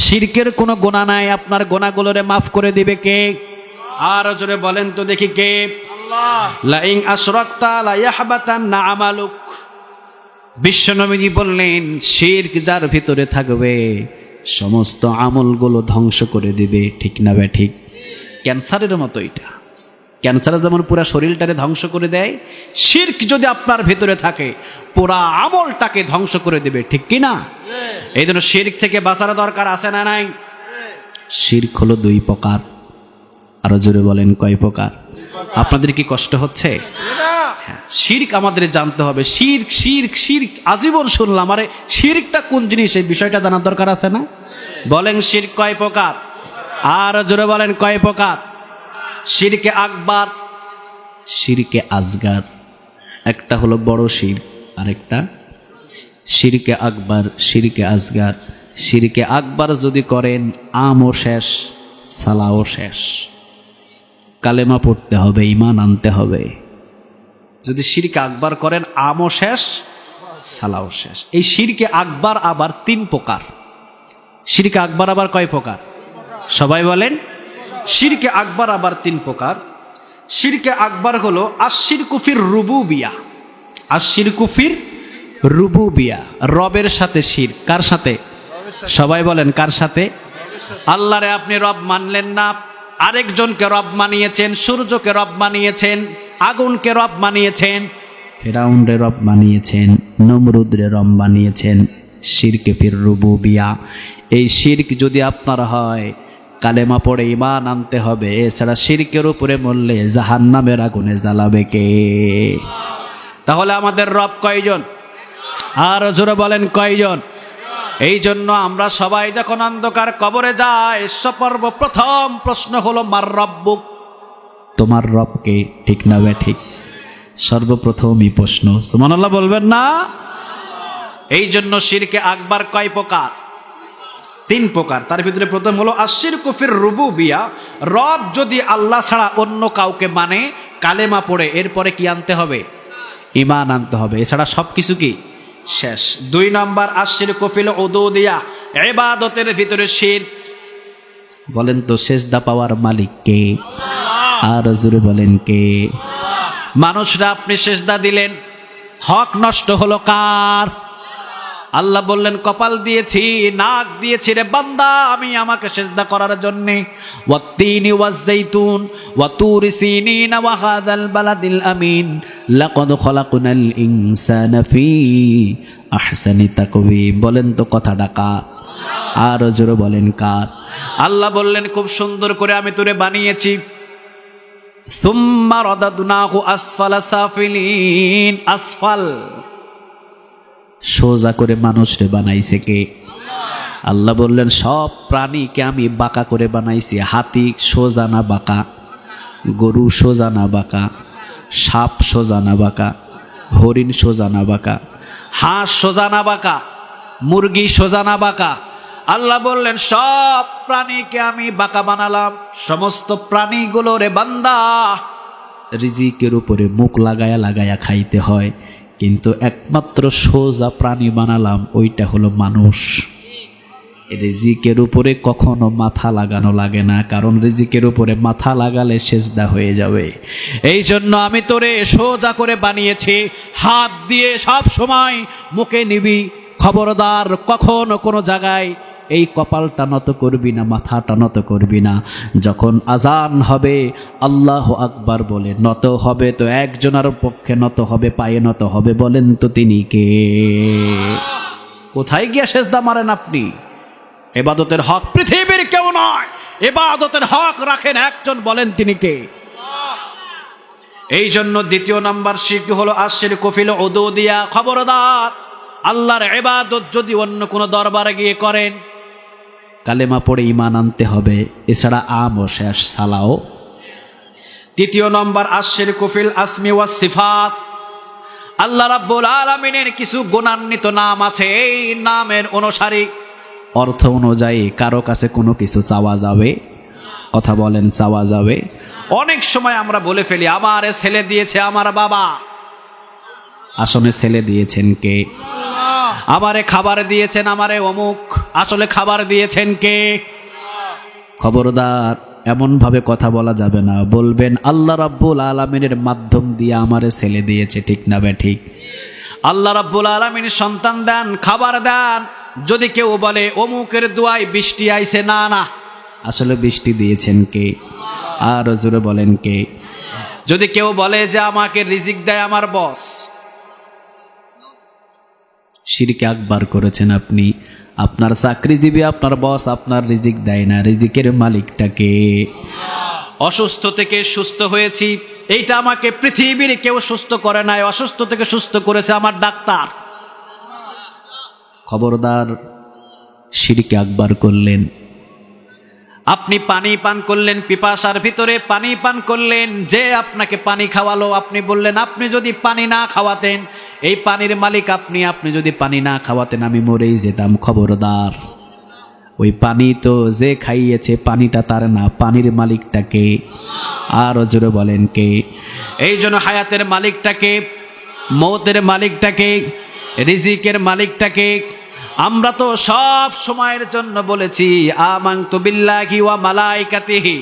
Speaker 1: শিরকের কোনো গুনাহ নাই। আপনার গুনাহগুলোরে মাফ করে দিবে কে? আর জোরে বলেন তো দেখি কে?
Speaker 2: আল্লাহ।
Speaker 1: লা ইন আশরাকতা লা ইয়াহবাতান্না আমালুক। বিশ্বনবীজি বললেন, শিরক যার ভিতরে থাকবে সমস্ত আমলগুলো ধ্বংস করে দিবে। ঠিক না বে ঠিক? ক্যান্সারের মতো এটা। ক্যান্সার যেমন পুরা শরীরটারে ধ্বংস করে দেয়, শিরক যদি আপনার ভিতরে থাকে পুরা আমলটাকে ধ্বংস করে দেবে। ঠিক কি না? এই জন্য শিরক থেকে বাঁচার দরকার আছে না নাই? শিরক হলো দুই প্রকার। আরো জোরে বলেন কয় প্রকার? আপনাদের কি কষ্ট হচ্ছে? শিরক আমাদের জানতে হবে। শিরক শিরক শিরক আজীবন শুনলাম, আরে শিরকটা কোন জিনিস এই বিষয়টা জানার দরকার আছে না? বলেন শিরক কয় প্রকার? আর জোরে বলেন কয় প্রকার? শিরকে আকবার, শিরকে আসগার। একটা হলো বড় শিরক, আরেকটা শিরকে আকবার, শিরকে আসগার। শিরকে আকবার যদি করেন আমও শেষ, সালাও শেষ। কালেমা পড়তে হবে, ঈমান আনতে হবে। যদি শিরকে আকবার করেন আমও শেষ, সালাও শেষ। এই শিরকে আকবার আবার তিন প্রকার। শিরকে আকবার আবার কয় প্রকার? সবাই বলেন। শিরকে আকবার আবার তিন প্রকার। শিরকে আকবার হলো আশিরকু ফির রুবুবিয়া। আশিরকু ফির রুবুবিয়া, রবের সাথে শিরক। কার সাথে? সবাই বলেন কার সাথে? আল্লাহরে আপনি রব মানলেন না, আরেকজনকে রব মানিয়েছেন। সূর্যকে রব মানিয়েছেন, আগুনকে রব মানিয়েছেন, ফেরাউনরে রব মানিয়েছেন, নমরুদরে রব বানিয়েছেন। শিরকে ফির রুবুবিয়া। এই শিরক যদি আপনার হয়, কালেমা পড়ে ঈমান আনতে হবে। এছাড়া শিরকের উপরে মরলে জাহান্নামের আগুনে জ্বালাবে কে? তাহলে আমাদের রব কয়জন? আর জোরে বলেন কয়জন? এই জন্য আমরা সবাই যখন অন্ধকার কবরে যাই, সর্বপ্রথম প্রশ্ন হলো মার রব্বুক, তোমার রব কে? ঠিক না বে ঠিক? সর্বপ্রথমই প্রশ্ন। সুবহানাল্লাহ বলবেন না? এই জন্য শিরকে আকবার কয় প্রকার? তিন প্রকার। তার ভিতরে প্রথম হলো আশিরকু ফির রুবুবিয়া। রব যদি আল্লাহ ছাড়া অন্য কাউকে মানে, কালেমা পড়ে এরপরে কি আনতে হবে? ঈমান আনতে হবে। এছাড়া সবকিছু কি শেষ। দুই নাম্বার আশিরকু ফিল উদুদিয়া, ইবাদতের ভিতরে শিরক। বলেন তো সেজদা পাওয়ার মালিক কে? আর জোরে বলেন কে? মানুষরা আপনি সেজদা দিলেন, হক নষ্ট হলো কার? আল্লাহ বললেন কপাল দিয়েছি, নাক দিয়েছি রে বান্দা আমি আমাকে সিজদা করার জন্য। ওয়াত্তিনি ওয়াজ-যাইতুন ওয়া তুরি সিনিন ওয়া হাযাল বালাদিল আমিন লাকাদ খলাকনাল ইনসানা ফি আহসানি তাকওয়িম। বলেন তো কথাটা কার? আর জোরে বলেন কার? আল্লাহ বললেন খুব সুন্দর করে আমি তোরে বানিয়েছি। সুম্মা রাদাদনাহু আসফালা সাফিলিন। আসফাল, সোজা করে মানুষরে বানাইছে কে? আল্লাহ বললেন সব প্রাণীকে আমি বাঁকা করে বানাইছি। হাতি সোজা না বাঁকা, গরু সোজা না বাঁকা, সাপ সোজা না বাঁকা, হরিণ সোজা না বাঁকা, হাঁস সোজা না বাঁকা, মুরগি সোজা না বাঁকা। আল্লাহ বললেন সব প্রাণীকে আমি বাঁকা বানালাম। সমস্ত প্রাণীগুলো রে বান্দা রিজিকের উপরে মুখ লাগায়া লাগায়া খাইতে হয়, কিন্তু একমাত্র সোজা প্রাণী বানালাম, ওইটা হলো মানুষ। রিজিকের উপরে কখনো মাথা লাগানো লাগে না, কারণ রিজিকের উপরে মাথা লাগালে সেজদা হয়ে যাবে। এই জন্য আমি তোরে সোজা করে বানিয়েছি। হাত দিয়ে সব সময় মুখে নিবি, খবরদার কখনো কোনো জায়গায় এই কপালটা নত করবি না, মাথাটা নত করবি না। যখন আজান হবে আল্লাহু আকবার বলে নত হবে, তো একজনের পক্ষে নত হবে, পায়ে নত হবে। বলেন তো তিনি কে? কোথায় গিয়ে সেজদা মারেন আপনি? ইবাদতের হক পৃথিবীর কেউ নয়, ইবাদতের হক রাখেন একজন। বলেন তিনি কে? এই জন্য দ্বিতীয় নাম্বার শিরক হলো আশিরকু ফিল উদুদিয়া। খবরদার আল্লাহর ইবাদত যদি অন্য কোনো দরবারে গিয়ে করেন, কালেমা পড়ে ঈমান আনতে হবে। এছাড়া আমও শেষ, সালাও। তৃতীয় নম্বর আশিরকু ফিল আসমি ওয়াস সিফাত। আল্লাহ রাব্বুল আলামিনের কিছু গুণান্বিত নাম আছে, এই নামের অনুসারী অর্থ অনুযায়ী কারো কাছে কোনো কিছু চাওয়া যাবে। কথা বলেন, চাওয়া যাবে? অনেক সময় আমরা বলে ফেলি আমার ছেলে দিয়েছে আমার বাবা, আসলে ছেলে দিয়েছেন কে? আমারে খাবার দিয়েছেন আমারে অমুক, আসলে খাবার দিয়েছেন কে? খবরদার এমন ভাবে কথা বলা যাবে না, বলবেন আল্লাহ রাব্বুল আলামিনের মাধ্যম দিয়ে আমারে ছেলে দিয়েছে, ঠিক না বে ঠিক? আল্লাহ রাব্বুল আলামিন সন্তান দেন, খাবার দেন। যদি কেউ বলে অমুকের দোয়ায় বৃষ্টি আইছে, না না, আসলে বৃষ্টি দিয়েছেন কে? আর জোরে বলেন কে? যদি কেউ বলে যে আমাকে রিজিক দেয় আমার বস, শিরকে আকবার করেছেন আপনি। আপনার চাকরিজীবী আপনার বস আপনার রিজিক দেয় না, রিজিকের মালিকটাকে। অসুস্থ থেকে সুস্থ হয়েছি, এইটা আমাকে পৃথিবীর কেউ সুস্থ করে নাই, অসুস্থ থেকে সুস্থ করেছে আমার ডাক্তার। খবরদার শিরকে আকবার করলেন। আপনি পানি পান করলেন, পিপাসার ভিতরে পানি পান করলেন, যে আপনাকে পানি খাওয়ালো আপনি বললেন আপনি যদি পানি না খাওয়াতেন, এই পানির মালিক আপনি, আপনি যদি পানি না খাওয়াতেন আমি মরেই যেতাম। খবরদার, ওই পানি তো যে খাইয়েছে পানিটা তার না, পানির মালিকটাকে। আরো জোরে বলেন কে? এই জন্য হায়াতের মালিকটাকে, মৌতের মালিকটাকে, রিজিকের মালিকটাকে আমরা তো সব সময়ের জন্য বলেছি আমানতু বিল্লাহি ওয়া মালাইকাতিহি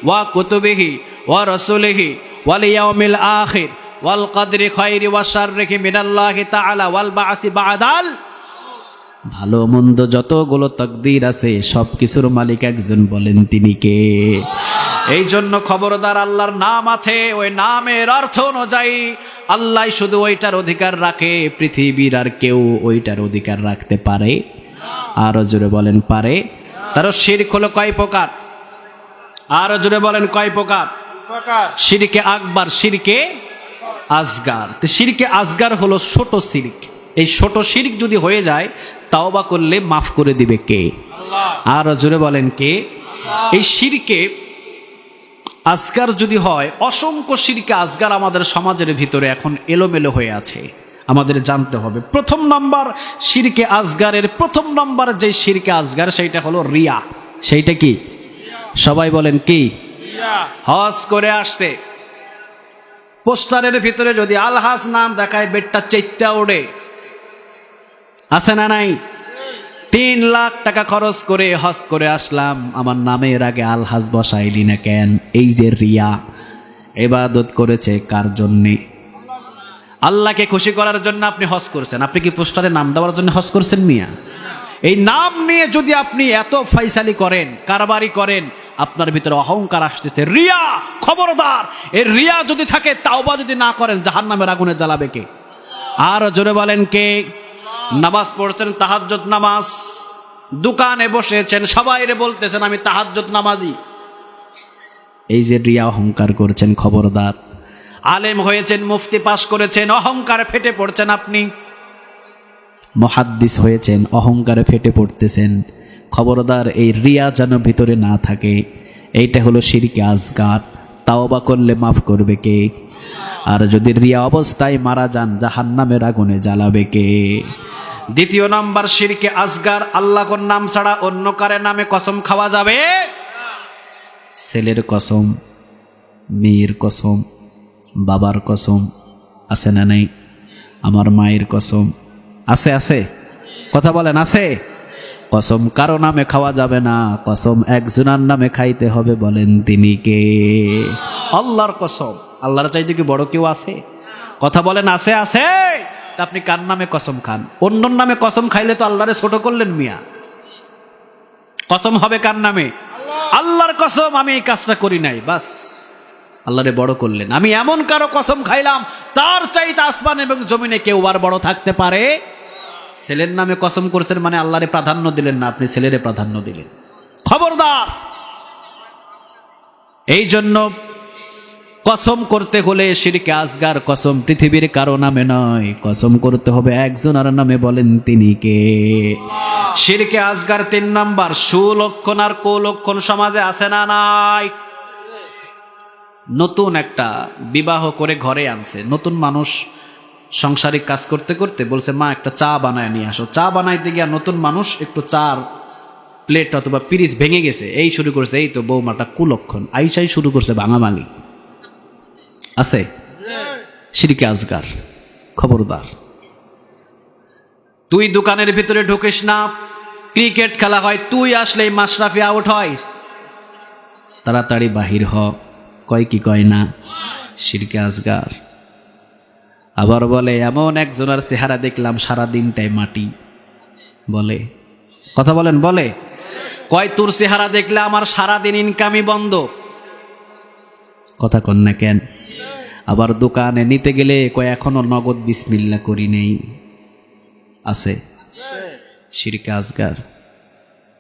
Speaker 1: ওয়া কুতুবিহি ওয়া রাসূলিহি ওয়াল ইয়াউমিল আখির ওয়াল কদরি খায়রি ওয়া শাররিহি মিনাল্লাহি তাআলা ওয়াল বা'সি বা'দাল। ভালো মন্দ যতগুলো তাকদীর আছে সব কিছুর মালিক একজন, বলেন তিনি কে? এই জন্য খবরদার, আল্লাহর নাম আছে, ওই নামের অর্থ অনুযায়ী আল্লাহ শুধু ওইটার অধিকার রাখে, পৃথিবীর আর কেউ ওইটার অধিকার রাখতে পারে? আরো জোরে বলেন পারে? তার শিরক হলো কয় প্রকার? আরো জোরে বলেন কয় প্রকার? শিরকে আকবার, শিরকে আসগার। তো শিরকে আসগার হলো ছোট শিরক। এই ছোট শিরক যদি হয়ে যায় তাওবা করলে মাফ করে দিবে কে? আরো জোরে বলেন কে? এই শিরকে আসগার যদি হয়, অসংখ্য শিরকে আসগার আমাদের সমাজের ভিতরে এখন এলোমেলো হয়ে আছে, আমাদের জানতে হবে। প্রথম নম্বর শিরকে আসগারের প্রথম নম্বর যে শিরকে আসগার সেইটা হলো রিয়া। সেইটা কি? সবাই বলেন কি? হজ করে আসছে, পোস্টারের ভিতরে যদি আলহাজ নাম দেখায় বেটটা চেত্যা ওড়ে, আছে না নাই? 3 লাখ টাকা খরচ করে হজ করে আসলাম, আমার নামের আগে আলহাজ বসাইলি না কেন? এই যে রিয়া। ইবাদত করেছে কার জন্যে? আল্লাহকে খুশি করার জন্য আপনি হজ করছেন। আপনি কি পোস্টারে নাম দেওয়ার জন্য হজ করছেন মিয়া? এই নাম নিয়ে যদি আপনি এত ফয়সালি করেন, কারবারি করেন, আপনার ভিতরে অহংকার আসতেছে, রিয়া। খবরদার, এই রিয়া যদি থাকে, তাওবা যদি না করেন, জাহান্নামের আগুনে জ্বালাবে কে? আর জোরে বলেন কে? নামাজ পড়ছেন, তাহাজ্জুদ নামাজ, দোকানে বসেছেন, সবাইরে বলতেছেন আমি তাহাজ্জুদ নামাজি, এই যে রিয়া, অহংকার করছেন। খবরদার। আলেম হয়েছেন, মুফতি পাস করেছেন, অহংকারে ফেটে পড়ছেন। আপনি মুহাদ্দিস হয়েছেন, অহংকারে ফেটে পড়তেছেন। খবরদার, এই রিয়া যেন ভিতরে না থাকে। এইটা হলো শিরকে আসগার। তাওবা করলে মাফ করবে কে? আর যদি রিয়া অবস্থায় মারা যান, জাহান্নামের আগুনে জ্বালাবে কে? দ্বিতীয় নাম্বার শিরকে আসগার, আল্লাহর নাম ছাড়া অন্য কারো নামে কসম খাওয়া যাবে। ছেলের কসম, মেয়ের কসম, বাবার কসম, আছে না নাই? আমার মায়ের কসম, আছে আছে? কথা বলেন, আছে? কসম কারো নামে খাওয়া যাবে না, কসম একজনের নামে খাইতে হবে, বলেন তিনি কে? আল্লাহর কসম। আল্লাহর চাইতে কি বড় কেউ আছে? কথা বলেন, আছে আছে? আপনি কার নামে কসম খান? অন্যর নামে কসম খাইলে তো আল্লাহরে ছোট করলেন মিয়া। কসম হবে কার নামে? আল্লাহর কসম, আমি এই কাজটা করি নাই, বাস আল্লাহরে বড় করলেন। আমি এমন কারো কসম খাইলাম তার চাইতে আসমান এবং জমিনে কেউ আর বড় থাকতে পারে? ছেলের নামে কসম করছেন মানে আল্লাহরে প্রাধান্য দিলেন না, আপনি ছেলেরে প্রাধান্য দিলেন। খবরদার। এই জন্য কসম করতে হলে শিরকে আসগার কসম পৃথিবীর কারো নামে নয়, কসম করতে হবে একজনের নামে, বলেন তিনি কে? শিরকে আসগার 3 নাম্বার। সুলক্ষণ আর কুলক্ষণ সমাজে আছে না নাই? নতুন একটা বিবাহ করে ঘরে আনছে, নতুন মানুষ সাংসারিক কাজ করতে করতে বলছে মা একটা চা বানায় নিয়ে আসো। চা বানাইতে গিয়া নতুন মানুষ একটু চার প্লেট অথবা পিরিচ ভেঙে গেছে, এই শুরু করছে, এই তো বৌমাটা কুলক্ষণ, আইসাই শুরু করছে ভাঙাভাঙি। আছে শিরকে আসগার। খবরদার। তুই দোকানের ভিতরে ঢুকিস না, ক্রিকেট খেলা হয়, তুই আসলেই মাশরাফি আউট হয়, তাড়াতাড়ি বাহির হ। কয় কি কয় না? শিরকে আসগার। আবার বলে এমন একজনের চেহারা দেখলাম সারা দিনটাই মাটি। বলে কথা বলেন, বলে কয় তোর চেহারা দেখলে আমার সারা দিন ইনকামই বন্ধ। কথা কন না কেন? আবার দোকানে নিতে গেলে কয় এখনো নগদ বিসমিল্লাহ করি নেই। আছে শিরকে আসগার।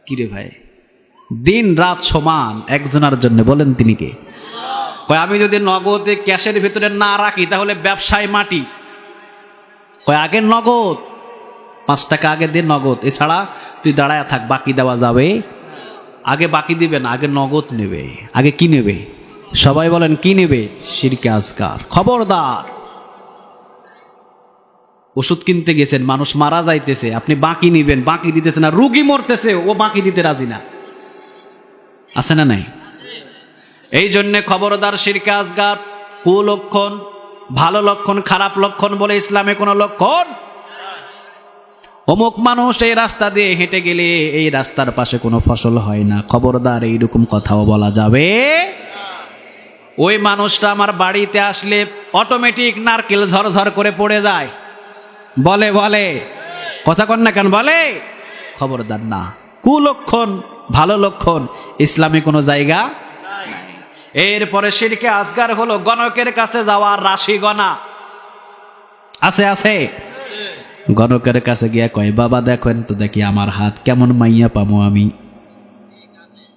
Speaker 1: কিরে ভাই, দিন রাত সমান একজনের জন্য, বলেন তিনি কে? কয় আমি যদি নগদে ক্যাশের ভিতরে না রাখি তাহলে ব্যবসায় মাটি। কয় আগে নগদ 5 টাকা আগে দে নগদ, এছাড়া তুই দাঁড়ায় থাক, বাকি দেওয়া যাবে। আগে বাকি দিবে না, আগে নগদ নেবে। আগে কি নেবে? সবাই বলেন কি নেবে? শিরকে আসগার। খবরদার। ওষুধ কিনতে গেছেন, মানুষ মারা যাইতেছে, আপনি বাকি নিবেন, বাকি দিতেছে না, রুগী মরতেছে, ও বাকি দিতে রাজি না। আছে না নাই? এই জন্যে খবরদার, শিরকে আসগার কুলক্ষণ। ভালো লক্ষণ খারাপ লক্ষণ বলে ইসলামে কোনো লক্ষণ। অমুক মানুষ এই রাস্তা দিয়ে হেঁটে গেলে এই রাস্তার পাশে কোনো ফসল হয় না, খবরদার এইরকম কথাও বলা যাবে। ওই মানুষটা আমার বাড়িতে আসলে অটোমেটিক নারকেল ঝরঝর করে পড়ে যায়, বলে বলে কথা কন না কেন? বলে খবরদার না। কুলক্ষণ ভালো লক্ষণ ইসলামে কোনো জায়গা। এরপরে শিরকে আসগার হলো গণকের কাছে যাওয়া, রাশি গণা। আছে আছে। গণকের কাছে গিয়া কয় বাবা দেখেন তো দেখি আমার হাত কেমন মাইয়া পামো, আমি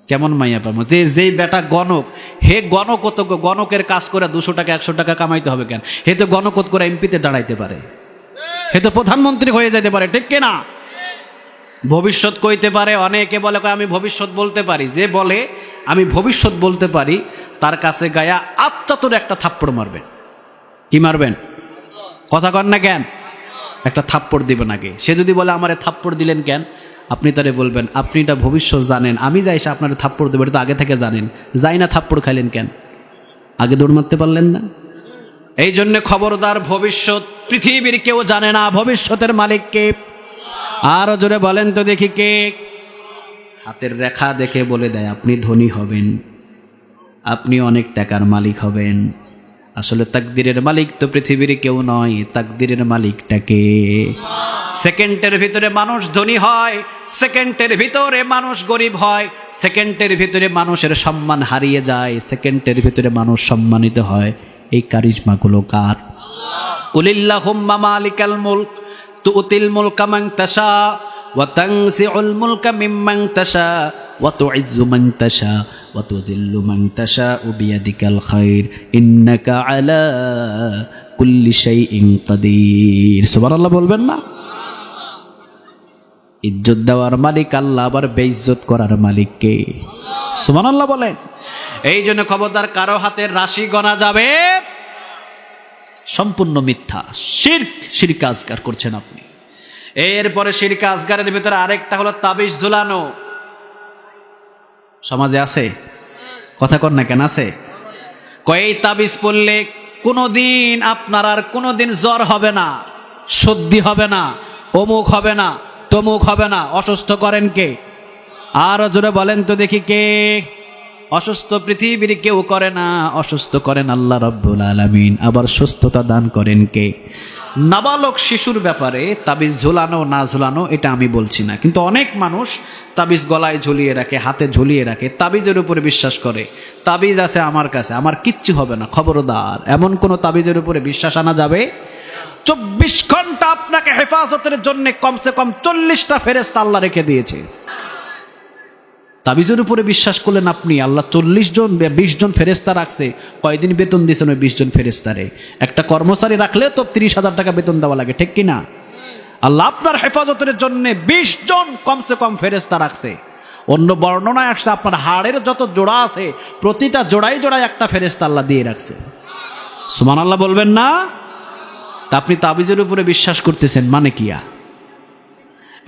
Speaker 1: কেমন মাইয়া পামো। যেই বেটা গণক, হে গণক তো গণকের কাজ করে 200 টাকা 100 টাকা কামাইতে হবে কেন? হে তো গণকত করে এমপিতে দাঁড়াইতে পারে, হে তো প্রধানমন্ত্রী হয়ে যেতে পারে, ঠিক কিনা? ভবিষ্যৎ কইতে পারে। অনেকে বলে আমি ভবিষ্যৎ বলতে পারি। যে বলে আমি ভবিষ্যৎ বলতে পারি তার কাছে গায়া আচ্ছা তোর একটা থাপ্পড় মারবেন। কি মারবেন? কথা কন না কেন? একটা থাপ্পড় দিবেন আগে। সে যদি বলে আমারে থাপ্পড় দিলেন কেন, আপনি তারে বলবেন আপনি এটা ভবিষ্যৎ জানেন, আমি যাই সে আপনার থাপ্পড় দেবেন, এটা তো আগে থেকে জানেন, যাই না থাপ্পড় খাইলেন কেন? আগে দৌড় মারতে পারলেন না? এই জন্য খবরদার, ভবিষ্যৎ পৃথিবীর কেউ জানে না, ভবিষ্যতের মালিক কে? আরো জোরে বলেন তো দেখি কে? হাতের রেখা দেখে বলে দেয় আপনি ধনী হবেন, আপনি অনেক টাকার মালিক হবেন। আসলে তাকদিরের মালিক তো পৃথিবীর কেউ নয়, তাকদিরের মালিকটাকে। সেকেন্ডের ভিতরে মানুষ ধনী হয়, সেকেন্ডের ভিতরে মানুষ গরিব হয়, সেকেন্ডের ভিতরে মানুষের সম্মান হারিয়ে যায়, সেকেন্ডের ভিতরে মানুষ সম্মানিত হয়। এই কারিজমাগুলো কার? কুলিল্লাহুম্মা মালিকাল মুলক তুতিল মুলকা মান তাশা ওয়া তানসিউল মুলকা মিম্মান তাশা ওয়া তুইজ্জু মান তাশা ওয়া তুযিল্লু মান তাশা বিয়াদিকাল খায়র ইন্নাকা আলা কুল্লি শাইইন কাদির। সুবহানাল্লাহ বলবেন না? ইজ্জত দেওয়ার মালিক আল্লাহ, আবার বেইজ্জত করার মালিক কে? সুবহানাল্লাহ বলেন। এই জন্য খবরদার, কারো হাতের রাশি গণা যাবে সম্পূর্ণ মিথ্যা, শিরক, শিরকে আসগার করছেন আপনি। এরপরে শিরকে আসগারের ভিতরে আরেকটা হলো তাবিজ ঝুলানো। সমাজে আছে, কথা কর না কেন? আছে। কয় এই তাবিজ পড়লে কোনোদিন আপনার আর কোনোদিন জ্বর হবে না, সর্দি হবে না, অমুক হবে না, তমুক হবে না। অসুস্থ করেন কে? আর জোরে বলেন তো দেখি কে? অসুস্থ পৃথিবীর কেউ করে না, অসুস্থ করেন আল্লাহ রাব্বুল আলামিন। আবার সুস্থতা দান করেন কে? নাবালক শিশুর ব্যাপারে তাবিজ ঝুলানো না ঝুলানো এটা আমি বলছি না, কিন্তু অনেক মানুষ তাবিজ গলায় ঝুলিয়ে রাখে, হাতে ঝুলিয়ে রাখে, তাবিজের উপরে বিশ্বাস করে তাবিজ আছে আমার কাছে, আমার কিচ্ছু হবে না। খবরদার, এমন কোন তাবিজের উপরে বিশ্বাস আনা যাবে? 24 ঘন্টা আপনাকে হেফাজতের জন্য কমসে কম 40টা ফেরেশতা আল্লাহ রেখে দিয়েছে। তাবিজের উপরে বিশ্বাস করলেন আপনি, আল্লাহ 40 জন 20 জন ফেরেশতা রাখছে। কয়দিন বেতন দিয়েছেন ওই 20 জন ফেরেশতারে? একটা কর্মচারী রাখলে তো 30,000 টাকা বেতন দেওয়া লাগে, ঠিক কিনা? আল্লাহ আপনার হেফাজতের জন্য 20 জন কমসে কম ফেরেশতা রাখছে। অন্য বর্ণনায় আসছে আপনার হাড়ের যত জোড়া আছে প্রতিটা জোড়ায় জোড়ায় একটা ফেরেশতা আল্লাহ দিয়ে রাখছে। সুবহানাল্লাহ বলবেন না? তা আপনি তাবিজের উপরে বিশ্বাস করতেছেন মানে কিয়া?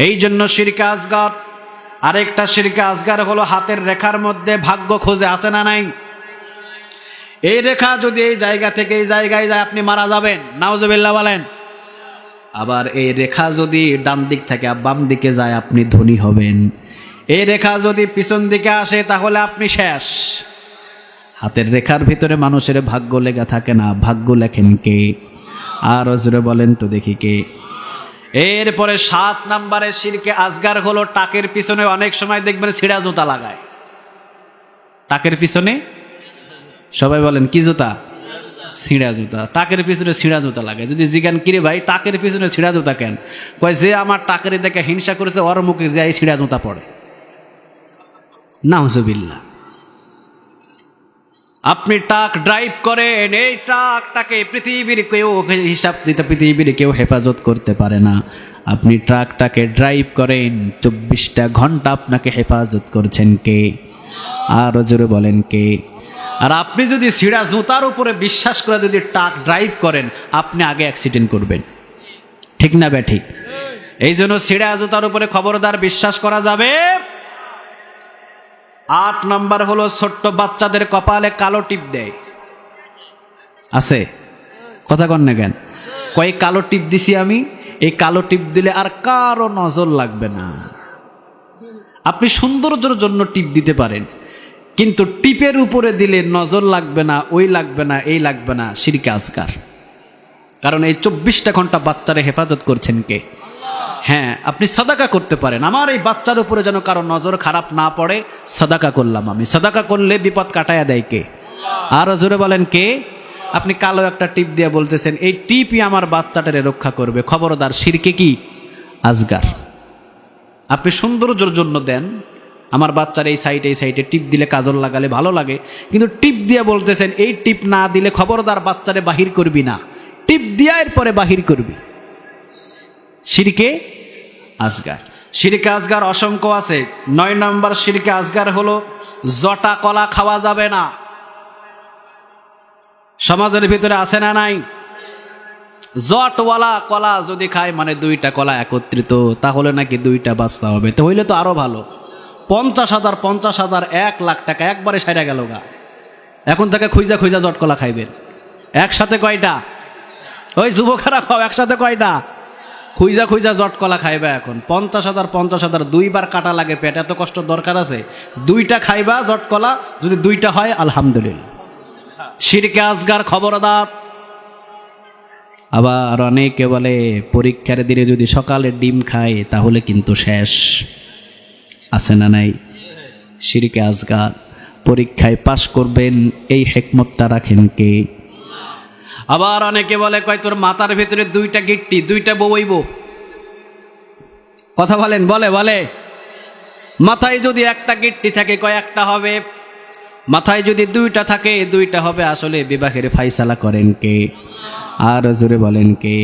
Speaker 1: এই জন্য শিরকে আসগার। আরেকটা শিরকে আসগার হলো হাতের রেখার মধ্যে ভাগ্য খোঁজে, আছে না নাই? এই রেখা যদি এই জায়গা থেকে এই জায়গায় যায় আপনি মারা যাবেন, নাউজুবিল্লাহ বলেন। আবার এই রেখা যদি ডান দিক থেকে বাম দিকে যায় আপনি ধনী হবেন, এই রেখা যদি পিছন দিকে আসে তাহলে আপনি শেষ। হাতের রেখার ভিতরে মানুষের ভাগ্য লেখা থাকে না, ভাগ্য লেখেন কে? আর জোরে বলেন তো দেখি কে? এরপরে 7 নম্বরে শিরকে আসগার হলো টাকের পিছনে অনেক সময় দেখবেন ছিঁড়া জুতা লাগায়। টাকের পিছনে সবাই বলেন কি জুতা? ছিঁড়া জুতা। টাকের পিছনে ছিঁড়া জুতা লাগে। যদি জিজ্ঞান কিরে ভাই টাকের পিছনে ছিঁড়া জুতা কেন? কয় যে আমার টাকের দেখে হিংসা করেছে ওর মুখে যে এই ছিঁড়া জুতা পড়ে। নাউজুবিল্লাহ। আপনি ট্রাক ড্রাইভ করেন, এই ট্রাকটাকে পৃথিবীর কেউ হিসাব দিতে, পৃথিবীর কেউ হেফাজত করতে পারে না। আপনি ট্রাকটাকে ড্রাইভ করেন, 24টা ঘন্টা আপনাকে হেফাজত করছেন কে? আরো জোরে বলেন কে? আর আপনি যদি ছিঁড়া জুতার উপরে বিশ্বাস করে যদি ট্রাক ড্রাইভ করেন, আপনি আগে অ্যাক্সিডেন্ট করবেন। ঠিক না বে ঠিক? এই জন্য ছিঁড়া জুতার উপরে খবরদার বিশ্বাস করা যাবে। 8 নম্বর হলো ছোট্ট বাচ্চাদের কপালে কালো টিপ দেয়। আছে? কথা কন না কেন? কয় কালো টিপ দিছি আমি, এই কালো টিপ দিলে আর কারো নজর লাগবে না। আপনি সৌন্দর্যের জন্য টিপ দিতে পারেন, কিন্তু টিপের উপরে দিলে নজর লাগবে না, ওই লাগবে না, এই লাগবে না, শিরকে আসগার। কারণ এই 24টা ঘন্টা বাচ্চারে হেফাজত করছেন কে? হ্যাঁ, আপনি সাদাকা করতে পারেন, আমার এই বাচ্চার উপরে যেন কারো নজর খারাপ না পড়ে, সাদাকা করলাম আমি। সাদাকা করলে বিপদ কাটায়া দেয় কে? আরো জোরে বলেন কে? আপনি কালো একটা টিপ দিয়ে বলতেছেন এই টিপই আমার বাচ্চাটারে রক্ষা করবে, খবরদার, শিরকে কি আসগার। আপনি সৌন্দর্যের জন্য দেন, আমার বাচ্চার এই সাইডে টিপ দিলে কাজল লাগালে ভালো লাগে, কিন্তু টিপ দিয়ে বলতেছেন এই টিপ না দিলে খবরদার বাচ্চারে বাহির করবি না, টিপ দিয়া এরপরে বাহির করবি। শিরকে আসগার। শিরকে আসগার অসংখ্য আছে। 9 নম্বর শিরকে আসগার হলো জটা কলা খাওয়া যাবে না। সমাজের ভিতরে আছে না নাই? জটওয়ালা কলা যদি খায়, মানে 2টা কলা একত্রিত, তাহলে নাকি 2টা বাচ্চা হবে। তো হইলে তো আরো ভালো। 50,000 50,000 1 লাখ টাকা একবারে সাইরা গেল গা। এখন থেকে খুঁজা খুঁজা জট কলা খাইবেন। একসাথে কয়টা? ওই যুবকেরা খাও, একসাথে কয়টা? খুঁজা খুঁজা জট কলা খাইবা। এখন 50,000 50,000 2বার কাটা লাগে পেট, এত কষ্ট দরকার আছে? 2টা খাইবা জট কলা, যদি 2টা হয় আলহামদুলিল্লাহ। শিরকে আসগার, খবরদার। আবার অনেকে বলে পরীক্ষার দিনে যদি সকালে ডিম খায় তাহলে কিন্তু শেষ। আছে না নাই? শিরকে আসগার। পরীক্ষায় পাশ করবেন, এই হিকমতটা রাখেন কে? আবার অনেকে বলে কয় তোর মাথার ভিতরে 2টা গিট্টি, 2টা বউইব। কথা বলেন, বলে মাথায় যদি একটা গিট্টি থাকে কয় একটা হবে, মাথায় যদি 2টা থাকে 2টা হবে। আসলে বিবাহের ফাইসালা করেন কে? আর জোরে বলেন কে?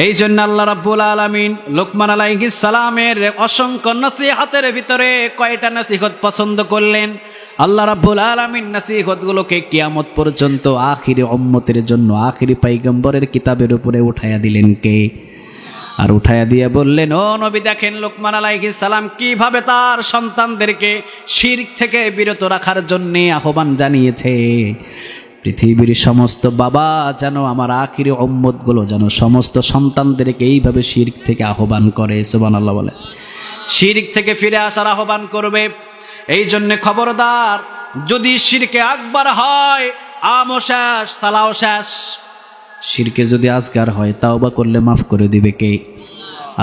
Speaker 1: এই জন্য আল্লাহ রাব্বুল আলামিন লোকমান আলাইহিস সালামের অসংখ্য নসিহতের ভিতরে কয়টা নসিহত পছন্দ করলেন। আল্লাহ রাব্বুল আলামিন নসিহতগুলোকে কিয়ামত পর্যন্ত আখিরি উম্মতের জন্য, আখিরি পয়গম্বরের কিতাবের উপরে উঠায়া দিলেন কে? আর উঠায়া দিয়ে বললেন, ও নবী দেখেন লোকমান আলাইহিস সালাম কিভাবে তার সন্তানদেরকে শিরক থেকে বিরত রাখার জন্য আহ্বান জানিয়েছে। পৃথিবীর সমস্ত বাবা যেন, আমার আখিরি উম্মতগুলো যেন সমস্ত সন্তানদেরকে এইভাবে শিরক থেকে আহ্বান করে। সুবহানাল্লাহ বলে। শিরক থেকে ফিরে আসার আহ্বান করবে। এই জন্য খবরদার, যদি শিরকে আকবার হয় আমও শেষ, সালাও শেষ। শিরকে যদি আসগার হয় তাওবা করলে মাফ করে দিবে কে?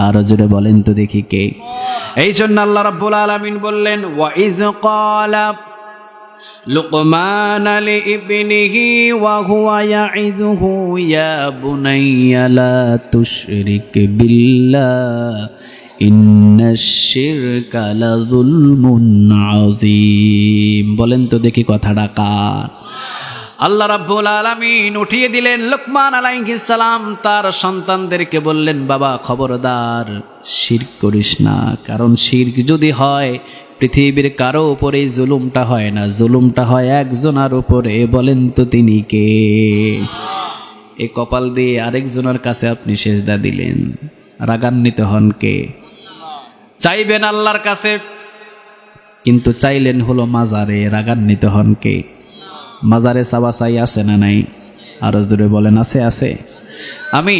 Speaker 1: আর জোরে বলেন তো দেখি কে? এই জন্য আল্লাহ রাব্বুল আলামিন বললেন, ওয়া ইয ক্বালা لقمان لابنه وهو يعظه يا بني لا تشرك بالله إن الشرك لظلم عظيم। বলেন তো দেখি কথাটা কার? আল্লাহ রাব্বুল আলামিন উঠিয়ে দিলেন। লোকমান আলাইহিস সালাম তার সন্তানদেরকে বললেন, বাবা খবরদার শিরক করিস না, কারণ শিরক যদি হয় পৃথিবীর কারো উপরেই জুলুমটা হয় না, জুলুমটা হয় একজনের উপরে। বলেন তো তিনি কে? এই কপাল দিয়ে আরেকজনের কাছে আপনি সেজদা দিলেন, রাগান্বিত হন কে? চাইবেন আল্লাহর কাছে, কিন্তু চাইলেন হলো মাজারে, রাগান্বিত হন কে? মাজারে চাওয়া চাই আছে না নাই? আরো জোরে বলেন, আছে আছে। আমি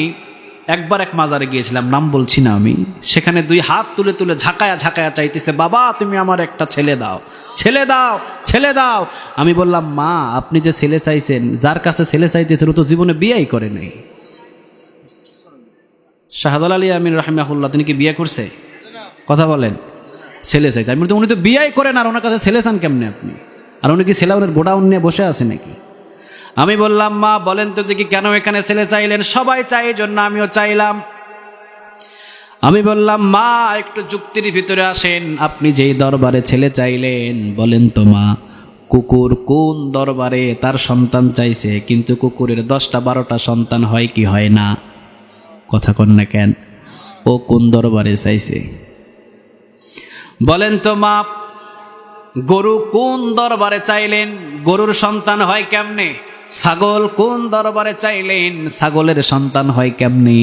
Speaker 1: একবার এক মাজারে গিয়েছিলাম, নাম বলছি না আমি, সেখানে 2 হাত তুলে তুলে ঝাঁকায়া ঝাঁকায়া চাইতেছে, বাবা তুমি আমার একটা ছেলে দাও, ছেলে দাও, ছেলে দাও। আমি বললাম, মা আপনি যে ছেলে চাইছেন, যার কাছে ছেলে চাইতেছেন ও তো জীবনে বিয়েই করে নাই। শাহাদাল আলী আমিন রাহিমাহুল্লাহ, তিনি কি বিয়ে করছে? কথা বলেন। ছেলে চাইতে, আমি বলতে উনি তো বিয়েই করেন, আর ওনার কাছে ছেলে চান কেমনে আপনি? আর উনি কি ছেলে ওনার গোডাউন নিয়ে বসে আছে নাকি? আমি বললাম, মা বলেন তো দেখি কেন এখানে ছেলে চাইলেন? সবাই চাই এই জন্য আমিও চাইলাম। আমি বললাম, মা একটু যুক্তির ভিতরে আসেন, আপনি যেই দরবারে ছেলে চাইলেন, বলেন তো মা, কুকুর কোন দরবারে তার সন্তান চাইছে কিন্তু কুকুরের 10টা 12টা সন্তান হয় কি হয় না? কথা কন না কেন? ও কোন দরবারে চাইছে? বলেন তো মা, গরু কোন দরবারে চাইলেন, গরুর সন্তান হয় কেমনে? ছাগল কোন দরবারে চাইলেন, ছাগলের সন্তান হয় কেমনে?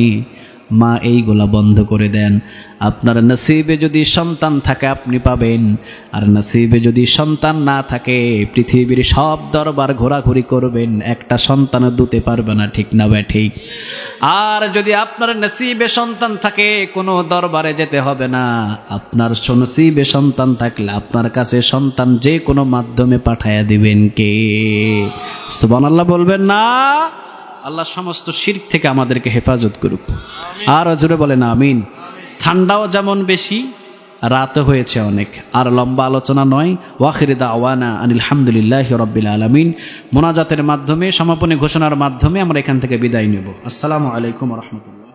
Speaker 1: মা এইগুলা বন্ধ করে দেন। আপনার নসিবে যদি সন্তান থাকে আপনি পাবেন, আর নসিবে যদি সন্তান না থাকে পৃথিবীর সব দরবার ঘোরাঘুরি করবেন, একটা সন্তান দিতে পারবে না, ঠিক না ভাই ঠিক? আর যদি আপনার নসিবে সন্তান থাকে কোনো দরবারে যেতে হবে না, আপনার নসিবে সন্তান থাকলে আপনার কাছে সন্তান যে কোনো মাধ্যমে পাঠায়া দিবেন কে? সুবহানাল্লাহ বলবেন না? আল্লাহ সমস্ত শিরক থেকে আমাদেরকে হেফাজত করুক। আর জোরে বলেন আমিন। ঠান্ডাও যেমন বেশি, রাতও হয়েছে অনেক, আর লম্বা আলোচনা নয়। ওয়াখির দাওয়ানা আনিল হামদুলিল্লাহি রাব্বিল আলামিন। মোনাজাতের মাধ্যমে, সমাপনী ঘোষণার মাধ্যমে আমরা এখান থেকে বিদায় নেব। আসসালামু আলাইকুম ওয়া রাহমাতুল্লাহ।